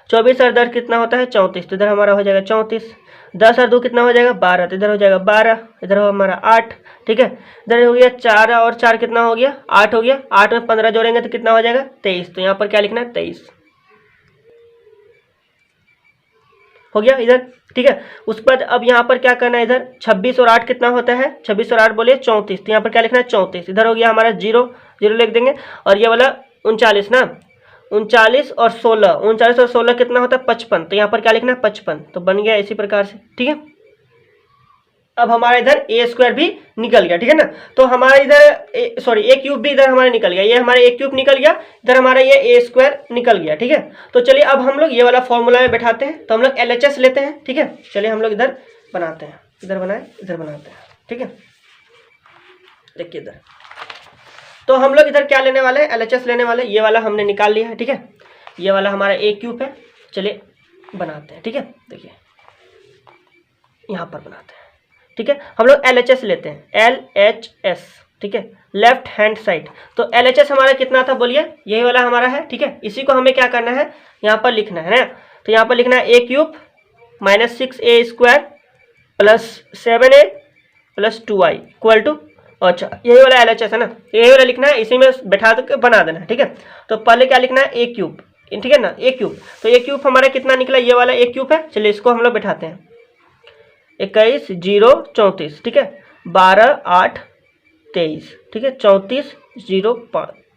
24 और 10 कितना होता है 34, तो इधर हमारा हो जाएगा 34। 10 और 2 कितना हो जाएगा 12, तो इधर हो जाएगा 12, इधर हो हमारा 8। ठीक है। इधर हो गया 4 और 4 कितना हो गया 8 हो गया, 8 में 15 जोड़ेंगे तो कितना हो जाएगा 23, तो यहाँ पर क्या लिखना है 23 हो गया इधर। ठीक है। उस पर अब यहाँ पर क्या करना है, इधर 26 और 8 कितना होता है, 26 और 8 बोलिए 34, तो यहाँ पर क्या लिखना है 34। इधर हो गया हमारा 0 0 लिख देंगे, और ये वाला 39 ना, 39 और 16, 39 और 16 कितना होता है 55, तो यहाँ पर क्या लिखना है 55, तो बन गया इसी प्रकार से। ठीक है। अब हमारा इधर ए स्क्वायर भी निकल गया। ठीक है ना। तो हमारा इधर सॉरी ए क्यूब भी इधर हमारा निकल गया, ये हमारा ए क्यूब निकल गया, इधर हमारा ये ए स्क्वायर निकल गया। ठीक है। तो चलिए अब हम लोग ये वाला फॉर्मूला में बैठाते हैं, तो हम लोग LHS लेते हैं। ठीक है। चलिए हम लोग इधर बनाते हैं, इधर बनाए, इधर बनाते हैं। ठीक है। देखिए इधर, तो हम लोग इधर क्या लेने वाले हैं, LHS लेने वाले। ये वाला हमने निकाल लिया है। ठीक है। ये वाला हमारा ए क्यूब है। चलिए बनाते हैं। ठीक है। देखिए यहाँ पर बनाते हैं। ठीक है। हम लोग LHS लेते हैं, LHS। ठीक है। लेफ्ट हैंड साइड, तो LHS हमारा कितना था बोलिए, यही वाला हमारा है। ठीक है। इसी को हमें क्या करना है, यहाँ पर लिखना है ना, तो यहाँ पर लिखना है a cube minus 6a square plus 7a plus 2i equal to अच्छा यही वाला LHS है ना, यही वाला लिखना है, इसी में बैठा के बना देना है, ठीक है। तो पहले क्या लिखना है, ए क्यूब, ठीक है ना, ए क्यूब। तो ए क्यूब हमारा कितना निकला, ये वाला ए क्यूब है। चलिए इसको हम लोग बैठाते हैं, 21 0 34, ठीक है, 12 8 23, ठीक है, 34 0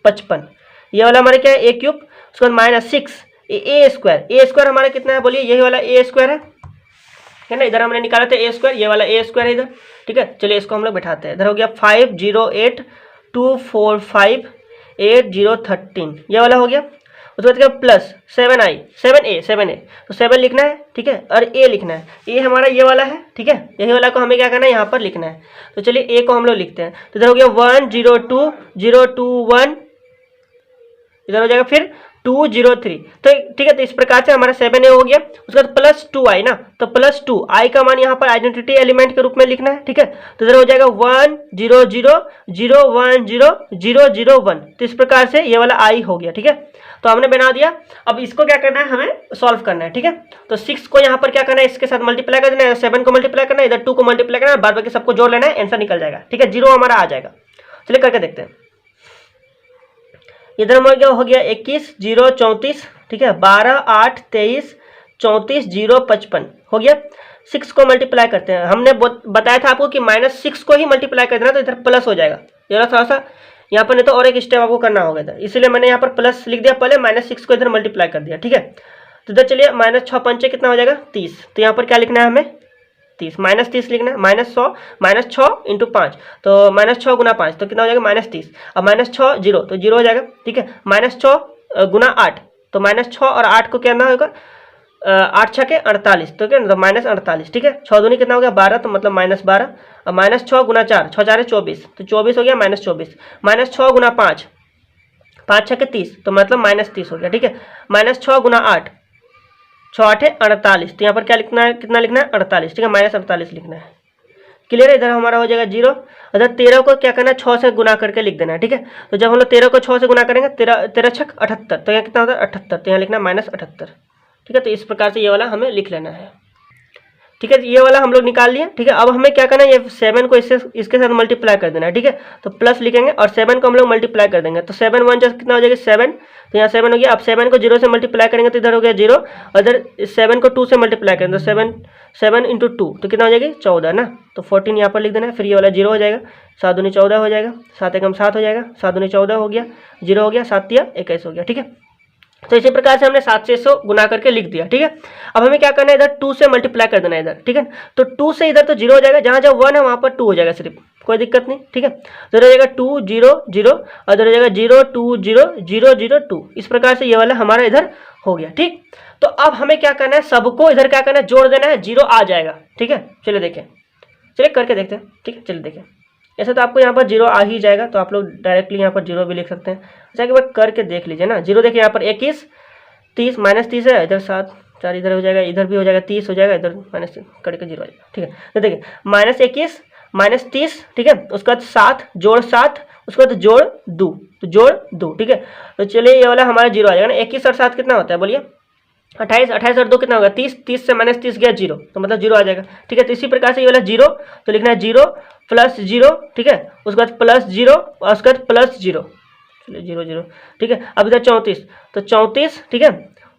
55, ये वाला हमारे क्या है, ए क्यूब। उसके बाद -6 ए स्क्वायर, ए स्क्वायर हमारा कितना है बोलिए, यही वाला ए स्क्वायर है ना, इधर हमने निकाला था ए स्क्वायर, ये वाला ए स्क्वायर है इधर, ठीक है। चलिए इसको हम लोग बैठाते हैं, इधर हो गया 5 0 8 2 4 5 8 0 13, ये वाला हो गया। उसके बाद क्या प्लस 7i 7a, तो 7 लिखना है, ठीक है, और ए लिखना है, ए हमारा ये वाला है, ठीक है, यही वाला को हमें क्या करना है, यहाँ पर लिखना है। तो चलिए ए को हम लोग लिखते हैं, तो इधर हो गया 1 0 2 0 2 1, इधर हो जाएगा फिर 2 0 3, तो ठीक है। तो इस प्रकार से हमारा 7a हो गया। उसके बाद प्लस 2i ना, तो प्लस 2 i का मान यहाँ पर आइडेंटिटी एलिमेंट के रूप में लिखना है, ठीक है। तो इधर हो जाएगा 1 0 0 0 1 0 0 0 1, तो इस प्रकार से ये वाला i हो गया, ठीक है। तो हमने बना दिया। अब इसको क्या करना है, हमें सॉल्व करना है, ठीक है। तो 6 को यहाँ पर क्या करना है, इसके साथ मल्टीप्लाई कर देना है, 7 को मल्टीप्लाई करना है, इधर 2 को मल्टीप्लाई करना है, बाद बाकी सबको जोड़ लेना है, आंसर निकल जाएगा, ठीक है, 0 हमारा आ जाएगा। चलिए करके देखते हैं। इधर हमारा क्या हो गया 21 0 34, ठीक है, 12 8 23 34 0 55 हो गया। 6 को मल्टीप्लाई करते हैं, हमने बताया था आपको कि -6 को ही मल्टीप्लाई कर देना, तो इधर प्लस हो जाएगा। जरा थोड़ा सा यहाँ पर नहीं तो और एक स्टेप आपको करना होगा इधर, इसलिए मैंने यहाँ पर प्लस लिख दिया पहले, -6 को इधर मल्टीप्लाई कर दिया, ठीक है। तो इधर चलिए -6 पंचे कितना हो जाएगा 30, तो यहाँ पर क्या लिखना है हमें 30, -30 लिखना है, -100 -6 × 5, तो -6 × 5 तो कितना हो जाएगा -30। अब -6 0 तो 0 हो जाएगा, ठीक है। -6 × 8 तो -6 और 8 को क्या होगा 8 6 के 48, तो क्या तो -48, ठीक है। 6 दूनी कितना हो गया 12, तो मतलब -12। अब -6 × 4 6 4 24, तो 24 हो गया -24। -6 × 5 5 6 के 30, तो मतलब -30 हो गया, ठीक है। -6 × 8 6 8 48, तो यहाँ पर क्या लिखना है, कितना लिखना है 48, ठीक है, -48 लिखना है। क्लियर है, इधर हमारा हो जाएगा 0। इधर 13 को क्या करना है 6 से गुना करके लिख देना है, ठीक है। तो जब हम लोग 13 को 6 से गुना करेंगे 13 6 78, तो यहाँ कितना होता है 78, तो यहाँ लिखना है -78, ठीक है। तो इस प्रकार से ये वाला हमें लिख लेना है, ठीक है। ये वाला हम लोग निकाल लिए, ठीक है। अब हमें क्या करना है, ये 7 को इसके साथ मल्टीप्लाई कर देना है, ठीक है। तो प्लस लिखेंगे और 7 को हम लोग मल्टीप्लाई कर देंगे, तो 7 1 जस्ट कितना हो जाएगा 7, तो यहाँ 7 हो गया। अब 7 को 0 से मल्टीप्लाई करेंगे तो इधर हो गया 0, और इधर 7 को 2 से मल्टीप्लाई करेंगे तो 7 × 2 तो कितना हो जाएगी 14 ना, तो 14 यहाँ पर लिख देना है। फिर ये वाला 0 हो जाएगा, 7 दूनी 14 हो जाएगा, 7 एकम 7 हो जाएगा, 7 दूनी 14 हो गया, 0 हो गया, 7 तिया 21 हो गया, ठीक है। तो इसी प्रकार से हमने 7 से 100 गुना करके लिख दिया, ठीक है। अब हमें क्या करना है, इधर 2 से मल्टीप्लाई कर देना है इधर, ठीक है। तो 2 से इधर तो 0 हो जाएगा, जहाँ जहाँ 1 है वहाँ पर 2 हो जाएगा सिर्फ, कोई दिक्कत नहीं, ठीक है। तो इधर हो जाएगा 2 0 0 और इधर हो जाएगा 0 2 0 0 0 2, इस प्रकार से ये वाला हमारा इधर हो गया, ठीक। तो अब हमें क्या करना है, सबको इधर क्या करना है जोड़ देना है, 0 आ जाएगा, ठीक है। चलिए देखें, चलिए करके देखते हैं, ठीक है। चलिए देखें, ऐसे तो आपको यहाँ पर 0 आ ही जाएगा, तो आप लोग डायरेक्टली यहाँ पर 0 भी लिख सकते हैं। अच्छा एक बार करके देख लीजिए ना, 0 देखिए यहाँ पर 21 30 -30 है, इधर 7 4 इधर हो जाएगा, इधर भी हो जाएगा 30 हो जाएगा, इधर -3 करके 0 आ जाएगा, ठीक है। तो देखिए -21 -30, ठीक है। उसके बाद 7 जोड़ 7, उसके बाद जोड़ 2, तो जोड़ 2, ठीक है। तो चलिए ये वाला हमारा 0 आ जाएगा ना। 21 और 7 कितना होता है बोलिए 28, 28 और 2 कितना होगा 30, 30 से -30 गया 0, तो मतलब 0 आ जाएगा, ठीक है। तो इसी प्रकार से ये वाला 0 तो लिखना है 0 + 0, ठीक है। उसके बाद +0 और उसके बाद +0, चलिए 0 0, ठीक है। अब इधर 34, तो 34, ठीक है।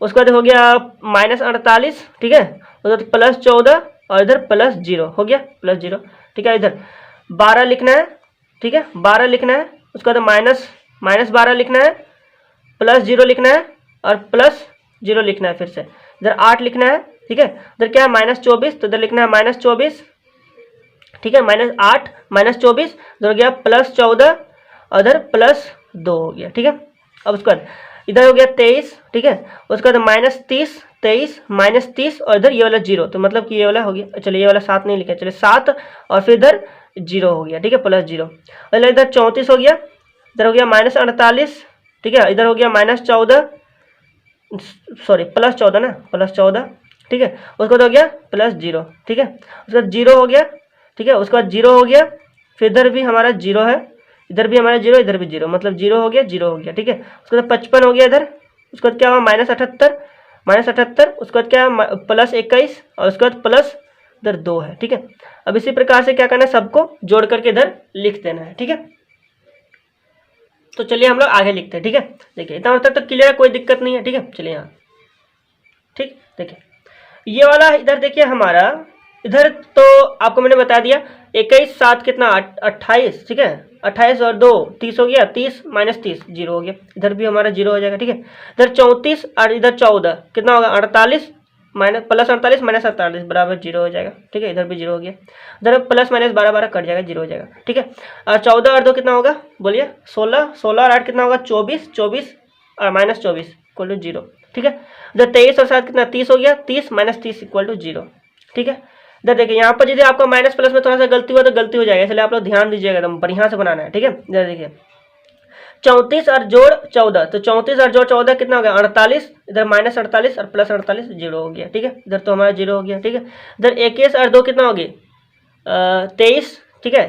उसके बाद हो गया -48, ठीक है। उधर +14 और इधर +0 हो गया +0, ठीक है। इधर 12 लिखना है, ठीक है, 12 लिखना है। उसके बाद -12 लिखना है, +0 लिखना है और +0 लिखना है। फिर से इधर 8 लिखना है, ठीक है। इधर क्या है -24, तो इधर लिखना है -24, ठीक है, -8 -24, इधर हो गया +14 और इधर +2 हो गया, ठीक है। अब उसके बाद इधर हो गया 23, ठीक है। उसके बाद -30 23 -30 और इधर ये वाला 0, तो मतलब कि ये वाला हो गया। चलिए ये वाला 7 नहीं लिखा, चलिए 7 और फिर इधर 0 हो गया, ठीक है, +0। और इधर 34 हो गया, इधर हो गया -48, ठीक है। इधर हो गया -14, सॉरी +14 ना, +14, ठीक है। उसके बाद हो गया +0, ठीक है। उसके बाद 0 हो गया, ठीक है। उसके बाद 0 हो गया, फिर इधर भी हमारा 0 है, इधर भी हमारा 0, इधर भी 0, मतलब 0 हो गया 0 हो गया, ठीक है। उसके बाद 55 हो गया इधर। उसके बाद क्या हुआ -78, उसके बाद क्या +21 और उसके बाद इधर 2 है, ठीक है। अब इसी प्रकार से क्या करना है, सबको जोड़ करके इधर लिख देना है, ठीक है। तो चलिए हम लोग आगे लिखते हैं, ठीक है। देखिए इतना तक तो क्लियर है, कोई दिक्कत नहीं है, ठीक है। चलिए यहाँ, ठीक, देखिए ये वाला इधर देखिए हमारा, इधर तो आपको मैंने बता दिया 21 7 कितना 28, ठीक है। 28 और 2 30 हो गया, 30 माइनस 30 जीरो हो गया, इधर भी हमारा जीरो हो जाएगा, ठीक है। इधर 34 और इधर 14 कितना होगा 48 माइनस प्लस 48 माइनस 48 बराबर जीरो हो जाएगा, ठीक है। इधर भी जीरो हो गया, इधर प्लस माइनस 12 12 कट जाएगा, जीरो हो जाएगा, ठीक है। और 14 और 2 कितना होगा बोलिए 16, 16 और 8 कितना होगा 24, 24 और माइनस 24 इक्वल टू जीरो, ठीक है। इधर 23 और 7 कितना 30 हो गया, 30 माइनस 30 इक्वल टू जीरो, ठीक है। इधर देखिए यहाँ पर यदि आपको माइनस प्लस में थोड़ा सा गलती हुआ तो गलती हो जाएगा, इसलिए आप लोग ध्यान दीजिएगा, एकदम बढ़िया से बनाना है, ठीक है। इधर देखिए 34 और जोड़ 14, तो 34 और जोड़ 14 कितना हो गया 48, इधर माइनस 48 और प्लस 48 जीरो हो गया, ठीक है। इधर तो हमारा जीरो हो गया, ठीक है। इधर 21 और 2 कितना हो गया 23, ठीक है।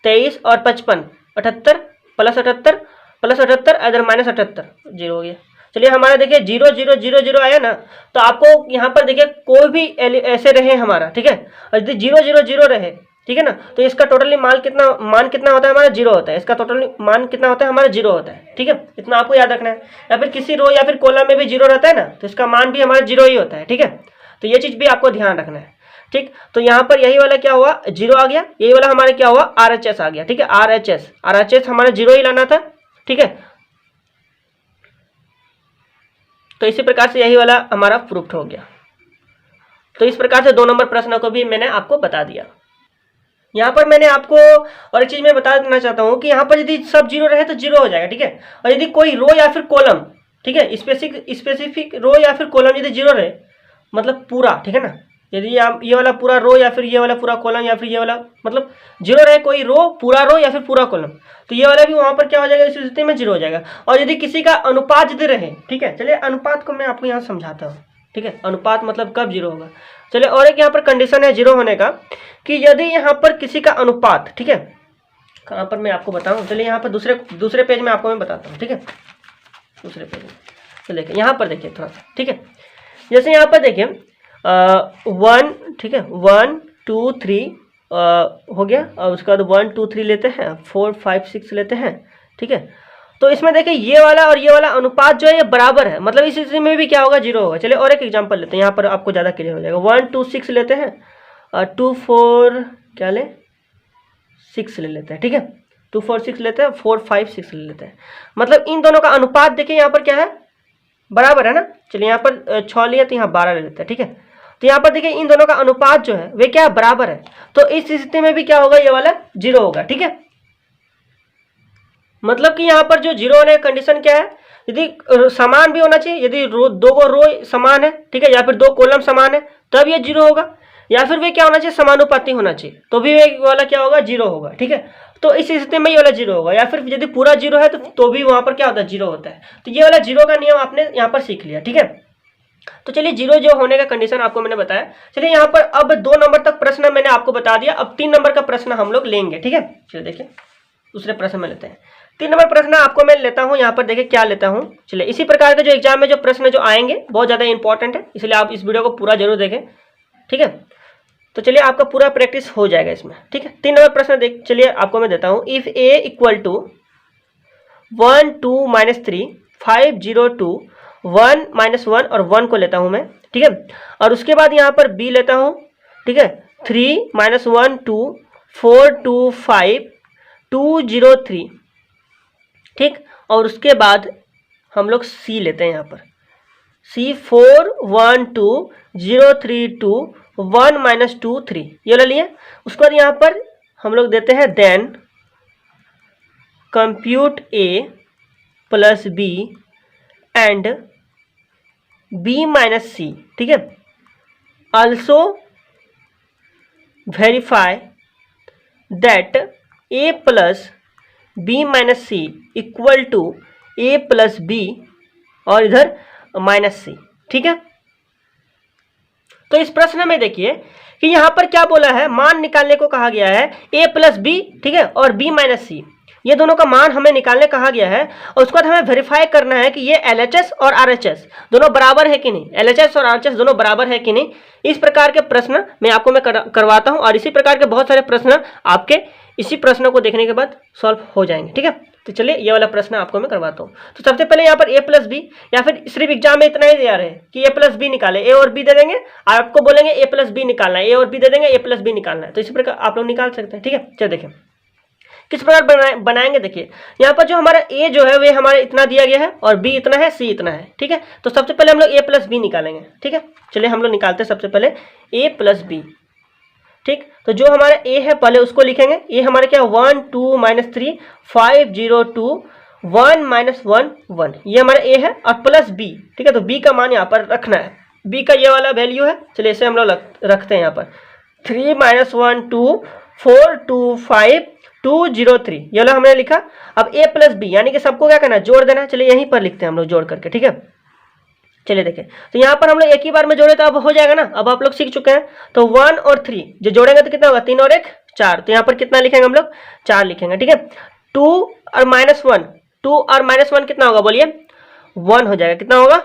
23 और 55 78 प्लस 78 प्लस 78, इधर माइनस 78 जीरो हो गया। चलिए हमारा देखिए 0 0 0 0 आया ना, तो आपको यहाँ पर देखिए कोई भी ऐसे रहे हमारा, ठीक है। और यदि 0 0 0 रहे, ठीक है ना, तो इसका टोटली मान कितना होता है हमारा जीरो होता है, इसका टोटली मान कितना होता है हमारा जीरो होता है, ठीक है। इतना आपको याद रखना है। या फिर किसी रो या फिर कॉलम में भी जीरो रहता है ना, तो इसका मान भी हमारा जीरो ही होता है, ठीक है। तो ये चीज़ भी आपको ध्यान रखना है, ठीक। तो यहाँ पर यही वाला क्या हुआ जीरो आ गया, यही वाला हमारा क्या हुआ RHS आ गया, ठीक है। RHS हमारा जीरो ही लाना था, ठीक है। तो इसी प्रकार से यही वाला हमारा प्रूफ हो गया। तो इस प्रकार से 2 नंबर प्रश्न को भी मैंने आपको बता दिया। यहाँ पर मैंने आपको और एक चीज मैं बता देना चाहता हूँ कि यहाँ पर यदि सब जीरो रहे तो जीरो हो जाएगा, ठीक है। और यदि कोई रो या फिर कॉलम, ठीक है, स्पेसिफिक रो या फिर कॉलम यदि जीरो रहे मतलब पूरा, ठीक है ना, यदि ये वाला पूरा रो या फिर ये वाला पूरा कॉलम या फिर ये वाला मतलब जीरो रहे, कोई रो पूरा रो या फिर पूरा कॉलम, तो ये वाला भी वहाँ पर क्या हो जाएगा इस स्थिति में जीरो हो जाएगा। और यदि किसी का अनुपात यदि रहे, ठीक है, चलिए अनुपात को मैं आपको यहाँ समझाता हूँ, ठीक है। अनुपात मतलब कब जीरो होगा, चलिए। और एक यहाँ पर कंडीशन है जीरो होने का कि यदि यहाँ पर किसी का अनुपात, ठीक है, कहाँ पर मैं आपको बताऊँ, चलिए यहाँ पर दूसरे पेज में आपको मैं बताता हूँ, ठीक है। दूसरे पेज में तो देखिए यहाँ पर देखिए थोड़ा सा, ठीक है। जैसे यहाँ पर देखिए 1, ठीक है, 1 2 3 हो गया, और उसके बाद 1 2 3 लेते हैं, 4 5 6 लेते हैं, ठीक है। तो इसमें देखिए ये वाला और ये वाला अनुपात जो है ये बराबर है, मतलब इस स्थिति में भी क्या होगा जीरो होगा। चलिए और एक एग्जांपल लेते हैं, यहाँ पर आपको ज़्यादा क्लियर हो जाएगा। 1 2 6 लेते हैं और 2 4 क्या ले 6 ले लेते हैं, ठीक है। 2 4 6 लेते हैं, 4 5 6 ले लेते हैं, मतलब इन दोनों का अनुपात देखिए यहाँ पर क्या है बराबर है ना। चलिए यहाँ पर 6 लिया तो यहाँ 12 ले लेते हैं, ठीक है। तो यहाँ पर देखिए इन दोनों का अनुपात जो है वे क्या बराबर है, तो इस स्थिति में भी क्या होगा ये वाला जीरो होगा, ठीक है। मतलब कि यहाँ पर जो जीरो होने का कंडीशन क्या है, यदि समान भी होना चाहिए, यदि दो को रो समान है, ठीक है, या फिर 2 कॉलम समान है तब ये जीरो होगा, या फिर वे क्या होना चाहिए समानुपाती होना चाहिए, तो भी वे वाला क्या होगा जीरो होगा, ठीक है। तो इस स्थिति में ये वाला जीरो होगा, या फिर यदि पूरा जीरो है तो भी वहां पर क्या होता है जीरो होता है। तो ये वाला जीरो का नियम आपने यहाँ पर सीख लिया, ठीक है। तो चलिए जीरो जो होने का कंडीशन आपको मैंने बताया। चलिए यहाँ पर अब 2 नंबर तक प्रश्न मैंने आपको बता दिया, अब 3 नंबर का प्रश्न हम लोग लेंगे, ठीक है। चलिए देखिए दूसरे प्रश्न में लेते हैं। 3 नंबर प्रश्न आपको मैं लेता हूँ, यहाँ पर देखिए क्या लेता हूँ। चलिए इसी प्रकार के जो एग्जाम में जो प्रश्न जो आएंगे बहुत ज़्यादा इंपॉर्टेंट है, इसलिए आप इस वीडियो को पूरा जरूर देखें, ठीक है। तो चलिए आपका पूरा प्रैक्टिस हो जाएगा इसमें, ठीक है। 3 नंबर प्रश्न देख चलिए आपको मैं देता हूँ। इफ ए इक्वल टू 1 2 -3 5 0 2 1 -1 और 1 को लेता हूँ मैं, ठीक है। और उसके बाद यहाँ पर बी लेता हूँ, ठीक है, 3 -1 2 4 2 5 2 0 3, ठीक। और उसके बाद हम लोग सी लेते हैं, यहाँ पर सी 4 1 2 0 3 2 1 -2 3 ये वाला लिए। उसके बाद यहाँ पर हम लोग देते हैं then compute a plus b and b minus c, ठीक है। Also verify that a plus b minus c equal to a plus b और इधर माइनस सी, ठीक है। तो इस प्रश्न में देखिए कि यहाँ पर क्या बोला है, मान निकालने को कहा गया है a प्लस बी, ठीक है, और b माइनस सी। ये दोनों का मान हमें निकालने कहा गया है और उसके बाद हमें वेरीफाई करना है कि ये LHS और RHS दोनों बराबर है कि नहीं, LHS और RHS दोनों बराबर है कि नहीं। इस प्रकार के प्रश्न मैं करवाता हूं और इसी प्रकार के बहुत सारे प्रश्न आपके इसी प्रश्नों को देखने के बाद सॉल्व हो जाएंगे, ठीक है। तो चलिए ये वाला प्रश्न आपको मैं करवाता हूँ। तो सबसे पहले यहाँ पर a प्लस बी, या फिर सिर्फ एग्जाम में इतना ही दिया रहे कि a प्लस बी निकाले, a और b दे देंगे और आपको बोलेंगे a प्लस बी निकालना है, a और b दे देंगे, a प्लस बी निकालना है। तो इसी प्रकार आप लोग निकाल सकते हैं, ठीक है। चलिए देखिए किस प्रकार बनाएंगे। देखिए यहाँ पर जो हमारा a जो है वे हमारे इतना दिया गया है और b इतना है, c इतना है, ठीक है। तो सबसे पहले हम लोग a प्लस बी निकालेंगे, ठीक है। चलिए हम लोग निकालते हैं सबसे पहले a प्लस बी, ठीक। तो जो हमारा a है पहले उसको लिखेंगे। a हमारे क्या 1 2 -3 5 0 2 1 -1 1, ये हमारा a है और प्लस b, ठीक है। तो b का मान यहाँ पर रखना है, b का ये वाला वैल्यू है। चलिए इसे हम लोग रखते हैं यहाँ पर 3 -1 2 4 2 5 2 0 3, ये वाला हमने लिखा। अब a प्लस बी यानी कि सबको क्या करना है, जोड़ देना है। चलिए यहीं पर लिखते हैं हम लोग जोड़ करके, ठीक है। चलिए देखें तो यहाँ पर हम लोग एक ही बार में जोड़े तो अब हो जाएगा ना, अब आप लोग सीख चुके हैं। तो 1 और 3 जो जोड़ेंगे तो कितना होगा, 3 और 1 4, तो यहाँ पर कितना लिखेंगे हम लोग 4 लिखेंगे, ठीक है। 2 और -1, 2 और -1 कितना होगा बोलिए 1 हो जाएगा, कितना होगा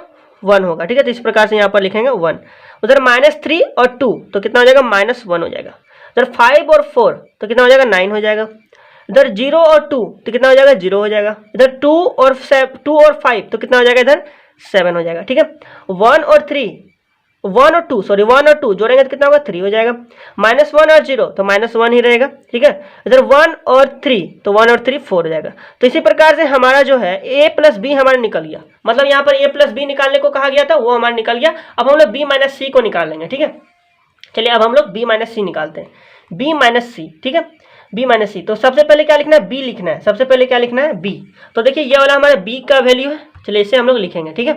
1 होगा, ठीक है। तो इस प्रकार से यहाँ पर लिखेंगे 1। उधर -3 और 2 तो कितना हो जाएगा -1 हो जाएगा। इधर 5 और 4 तो कितना हो जाएगा 9 हो जाएगा। इधर 0 और 2 तो कितना हो जाएगा 0 हो जाएगा। इधर 2 और 5 तो कितना हो जाएगा इधर 7 हो जाएगा, ठीक है। 1 और 2 जोड़ेंगे तो कितना होगा 3 हो जाएगा। -1 और 0 तो -1 ही रहेगा, ठीक है। इधर 1 और 3 तो 1 और 3 4 हो जाएगा। तो इसी प्रकार से हमारा जो है a प्लस बी हमारा निकल गया, मतलब यहाँ पर a प्लस बी निकालने को कहा गया था वो हमारा निकल गया। अब हम लोग b माइनस सी को निकाल लेंगे, ठीक है। चलिए अब हम लोग b माइनस सी निकालते हैं, b माइनस सी, ठीक है। b माइनस सी, तो सबसे पहले क्या लिखना है, b लिखना है। सबसे पहले क्या लिखना है b, तो देखिए ये वाला हमारा b का वैल्यू है। चलिए इसे हम लोग लिखेंगे, ठीक है,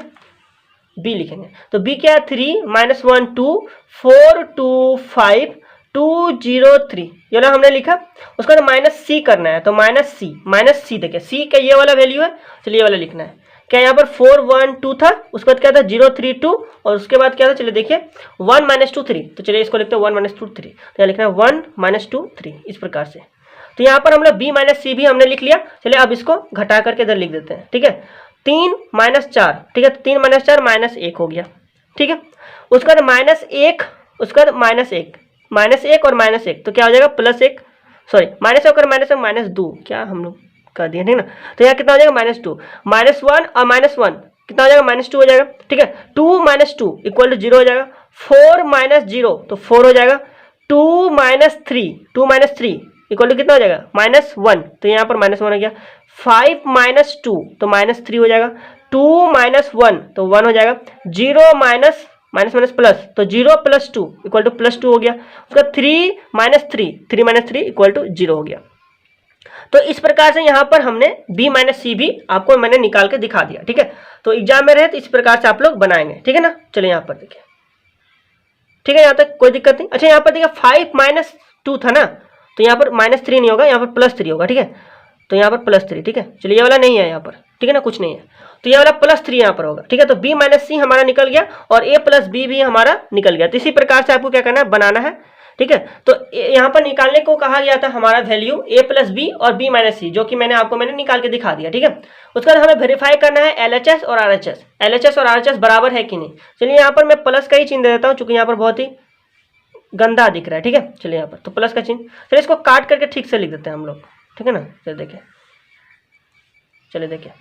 b लिखेंगे। तो b क्या है 3 -1 2 4 2 5 2 0 3, ये वाला हमने लिखा। उसका तो माइनस सी करना है, तो माइनस सी देखिए c का ये वाला वैल्यू है। चलिए ये वाला लिखना है। क्या यहाँ पर 4 1 2 था, उसके बाद क्या था 0 3 2 और उसके बाद क्या था, चलिए देखिए 1 -2 3, तो चलिए इसको लिखते हैं 1 -2 3, तो यहाँ लिखना है 1 -2 3 इस प्रकार से। तो यहाँ पर हम लोग b माइनस सी भी हमने लिख लिया। चलिए अब इसको घटा करके इधर लिख देते हैं, ठीक है। 3 -4, ठीक है, 3 -4 -1 हो गया, ठीक है। उसके बाद -1, उसके बाद -1 और -1 तो क्या हो जाएगा +1, सॉरी -1 और -2 क्या हम लोग कर दिए, ठीक ना। तो यहाँ कितना हो जाएगा -2, -1 और -1 कितना हो जाएगा -2 हो जाएगा, ठीक है। 2 -2 = 0 हो जाएगा। 4 -0 तो 4 हो जाएगा। 2 -3 = कितना हो जाएगा -1, तो यहाँ पर -1 हो गया। 5 -2 तो -3 हो जाएगा। 2 -1 तो 1 हो जाएगा। 0 माइनस प्लस तो 0 + 2 = +2 हो गया। उसका 3 -3 = 0 हो गया। तो इस प्रकार से यहाँ पर हमने b माइनस सी भी आपको मैंने निकाल के दिखा दिया, ठीक है। तो एग्जाम में रहे तो इस प्रकार से आप लोग बनाएंगे, ठीक है ना। चलिए यहाँ पर देखिए, ठीक है, यहाँ तक कोई दिक्कत नहीं। अच्छा यहाँ पर देखिए 5 -2 था ना, तो यहाँ पर -3 नहीं होगा, यहाँ पर +3 होगा, ठीक है। तो यहाँ पर +3, ठीक है। चलिए ये वाला नहीं है यहाँ पर, ठीक है ना, कुछ नहीं है, तो ये वाला +3 यहाँ पर होगा, ठीक है। तो b माइनस सी हमारा निकल गया और a प्लस बी भी हमारा निकल गया। तो इसी प्रकार से आपको क्या करना है, बनाना है, ठीक है। तो यहाँ पर निकालने को कहा गया था हमारा वैल्यू a प्लस बी और b माइनस सी, जो कि मैंने निकाल के दिखा दिया, ठीक है। उसके बाद हमें वेरीफाई करना है LHS और RHS बराबर है कि नहीं। चलिए यहाँ पर मैं प्लस का ही चिन्ह दे देता हूँ, चूंकि यहाँ पर बहुत ही गंदा दिख रहा है, ठीक है। चलिए यहाँ पर तो प्लस का चिन्ह, चलिए इसको काट करके ठीक से लिख देते हैं हम लोग, ठीक है ना। चलिए देखिए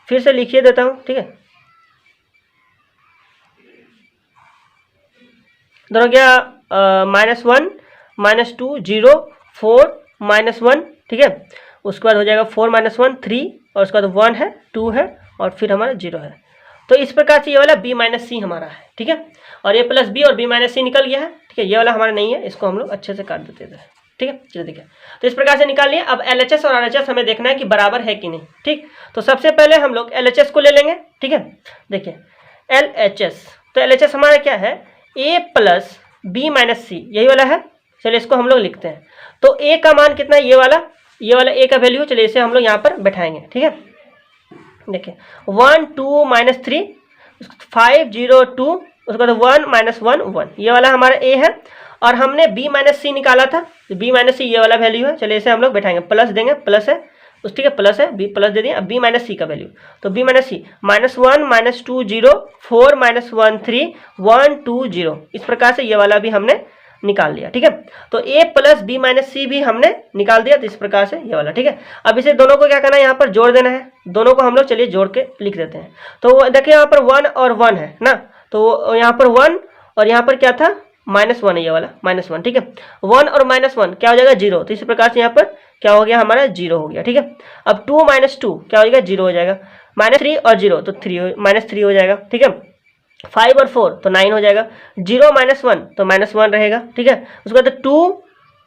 फिर से लिखिए देता हूँ, ठीक है। इधर हो गया -1 -2 0 4 -1, ठीक है। उसके बाद हो जाएगा 4 -1 3 और उसके बाद 1 है 2 है और फिर हमारा 0 है। तो इस प्रकार से ये वाला b माइनस सी हमारा है, ठीक है। और a प्लस बी और b माइनस सी निकल गया है, ठीक है। ये वाला हमारा नहीं है, इसको हम लोग अच्छे से काट देते थे, ठीक है। चलिए देखिए तो इस प्रकार से निकाल लिए। अब LHS और RHS हमें देखना है कि बराबर है कि नहीं, ठीक। तो सबसे पहले हम लोग LHS को ले लेंगे, ठीक है। देखिए LHS, तो LHS हमारा क्या है a प्लस बी माइनस सी, यही वाला है। चलिए इसको हम लोग लिखते हैं। तो a का मान कितना है, ये वाला a का वैल्यू, चलिए इसे हम लोग यहाँ पर बैठाएंगे, ठीक है। देखिए 1 2 -3 5 0 2 उसके बाद 1 -1 1, ये वाला हमारा a है। और हमने b माइनस सी निकाला था, तो b माइनस सी ये वाला वैल्यू है। चलिए इसे हम लोग बैठाएंगे, प्लस देंगे, प्लस है उस ठीक है प्लस है, बी प्लस दे दिए। अब बी माइनस सी का वैल्यू, तो बी माइनस सी -1 -2 0 4 -1 3 1 2 0, इस प्रकार से ये वाला भी हमने निकाल लिया। ठीक है, तो a प्लस बी माइनस सी भी हमने निकाल दिया, तो इस प्रकार से ये वाला। ठीक है, अब इसे दोनों को क्या करना है, यहाँ पर जोड़ देना है। दोनों को हम लोग चलिए जोड़ के लिख देते हैं। तो देखिए यहाँ पर 1 और 1 है ना, तो यहाँ पर 1 और यहाँ पर क्या था -1 है, ये वाला -1। ठीक है, 1 और -1 क्या हो जाएगा 0, तो इस प्रकार से यहाँ पर क्या हो गया हमारा 0 हो गया। ठीक है, अब 2 - 2 क्या हो जाएगा 0 हो जाएगा, -3 और 0 तो -3 हो जाएगा। ठीक है, 5 और 4 तो 9 हो जाएगा, 0 -1 तो -1 रहेगा। ठीक है, उसके बाद 2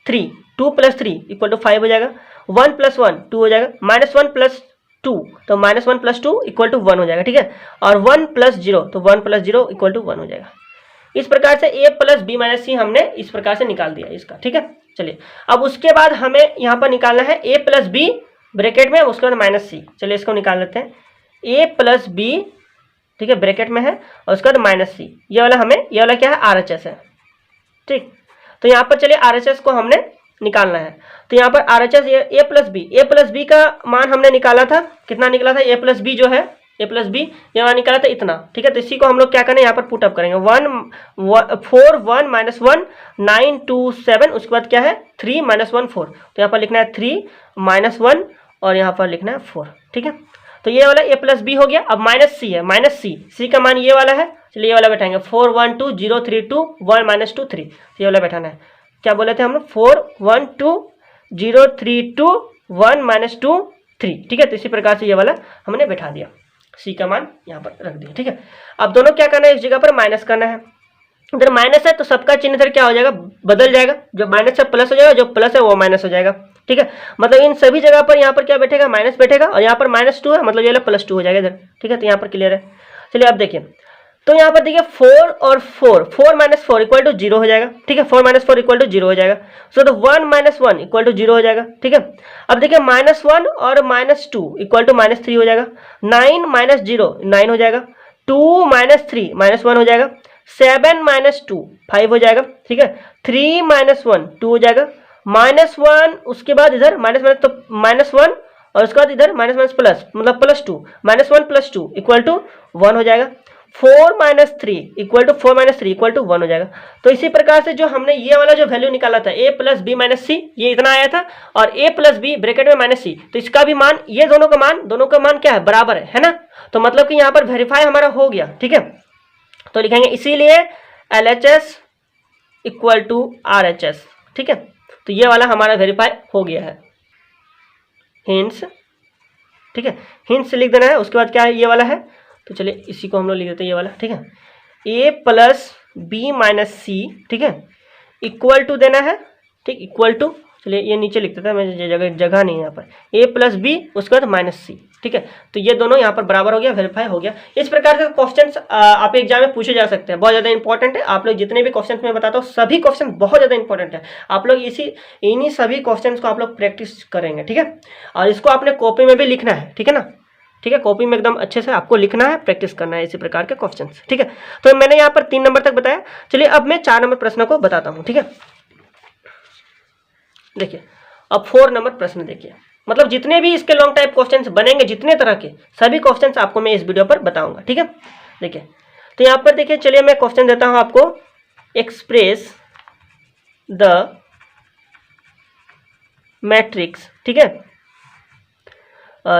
3 2 + 3 = 5 हो जाएगा, 1 + 1 2 हो जाएगा, -1 + 2 तो -1 + 2 = 1 हो जाएगा। ठीक है, और 1 + 0 तो 1 + 0 = 1 हो जाएगा। इस प्रकार से a प्लस बी माइनस सी हमने इस प्रकार से निकाल दिया इसका। ठीक है, चलिए अब उसके बाद हमें यहाँ पर निकालना है a प्लस बी ब्रैकेट में, उसके बाद माइनस सी। चलिए इसको निकाल लेते हैं, a प्लस बी ठीक है ब्रैकेट में है, और उसके बाद माइनस सी। ये वाला हमें, ये वाला क्या है RHS है। ठीक, तो यहाँ पर चलिए RHS को हमने निकालना है। तो यहाँ पर RHS a प्लस बी का मान हमने निकाला था, कितना निकला था, a प्लस बी जो है a प्लस बी ये मान निकाला था इतना। ठीक है, तो इसी को हम लोग क्या करें यहाँ पर पुट अप करेंगे, 4 1 -1 9 2 7, उसके बाद क्या है 3 -1 4, तो यहाँ पर लिखना है 3 -1 और यहाँ पर लिखना है 4। ठीक है, तो ये वाला a प्लस बी हो गया। अब माइनस सी है, माइनस सी का मान ये वाला है। चलिए ये वाला बैठाएंगे, 4 1 2 0 3 2 1 -2 3, तो ये वाला बैठाना है। क्या बोले थे हम लोग, 4 1 2 0 3 2 1 -2 3। ठीक है, तो इसी प्रकार से ये वाला हमने बैठा दिया, सी का मान यहाँ पर रख दिया। ठीक है, अब दोनों क्या करना है, इस जगह पर माइनस करना है। इधर माइनस है तो सबका चिन्ह इधर क्या हो जाएगा, बदल जाएगा, जो माइनस है प्लस हो जाएगा, जो प्लस है वो माइनस हो जाएगा। ठीक है, मतलब इन सभी जगह पर यहाँ पर क्या बैठेगा, माइनस बैठेगा, और यहाँ पर -2 है मतलब ये +2 हो जाएगा इधर। ठीक है, तो यहाँ पर क्लियर है। चलिए अब देखिए, तो यहाँ पर देखिए 4 और 4 4 - 4 = 0 हो जाएगा। ठीक है, 4 - 4 = 0 हो जाएगा, सो तो 1 - 1 = 0 हो जाएगा। ठीक है, अब देखिए -1 और -2 = -3 हो जाएगा, 9 - 0 9 हो जाएगा, 2 - 3 -1 हो जाएगा, 7 - 2 5 हो जाएगा। ठीक है, 3 - 1 2 हो जाएगा, -1 उसके बाद इधर माइनस तो -1 और उसके बाद इधर माइनस प्लस मतलब +2, -1 + 2 = 1 हो जाएगा, 4 - 3 = 1 हो जाएगा। तो इसी प्रकार से जो हमने ये वाला जो वैल्यू निकाला था a प्लस बी माइनस सी, ये इतना आया था, और a प्लस बी ब्रैकेट में माइनस सी, तो इसका भी मान, ये दोनों का मान क्या है, बराबर है ना। तो मतलब कि यहाँ पर वेरीफाई हमारा हो गया। ठीक है, तो लिखेंगे इसीलिए LHS = RHS। ठीक है, तो ये वाला हमारा वेरीफाई हो गया है, हिंट्स। ठीक है, हिंट्स लिख देना है। उसके बाद क्या है, ये वाला है, तो चलिए इसी को हम लोग लिख देते हैं, ये वाला। ठीक है, a plus b minus c, ठीक है, इक्वल टू देना है। ठीक, इक्वल टू, चलिए ये नीचे लिख देता है, मैं जगह नहीं है यहाँ पर, a प्लस बी उसके बाद -c। ठीक है, तो ये दोनों यहाँ पर बराबर हो गया, वेरीफाई हो गया। इस प्रकार के क्वेश्चंस आप एग्जाम में पूछे जा सकते हैं, बहुत ज़्यादा इंपॉर्टेंट है। आप लोग जितने भी क्वेश्चंस मैं बताता हूँ सभी क्वेश्चन बहुत ज़्यादा इंपॉर्टेंट है। आप लोग इन्हीं सभी क्वेश्चंस को आप लोग प्रैक्टिस करेंगे। ठीक है, और इसको आपने कॉपी में भी लिखना है। ठीक है ना, ठीक है, कॉपी में एकदम अच्छे से आपको लिखना है, प्रैक्टिस करना है इसी प्रकार के क्वेश्चंस। ठीक है, तो मैंने यहाँ पर 3 नंबर तक बताया। चलिए अब मैं 4 नंबर प्रश्न को बताता हूँ। ठीक है, देखिए अब 4 नंबर प्रश्न देखिए, मतलब जितने भी इसके लॉन्ग टाइप क्वेश्चंस बनेंगे, जितने तरह के सभी क्वेश्चंस आपको मैं इस वीडियो पर बताऊंगा। ठीक है, देखिए तो यहाँ पर देखिए, चलिए मैं क्वेश्चन देता हूँ आपको, एक्सप्रेस द मैट्रिक्स। ठीक है,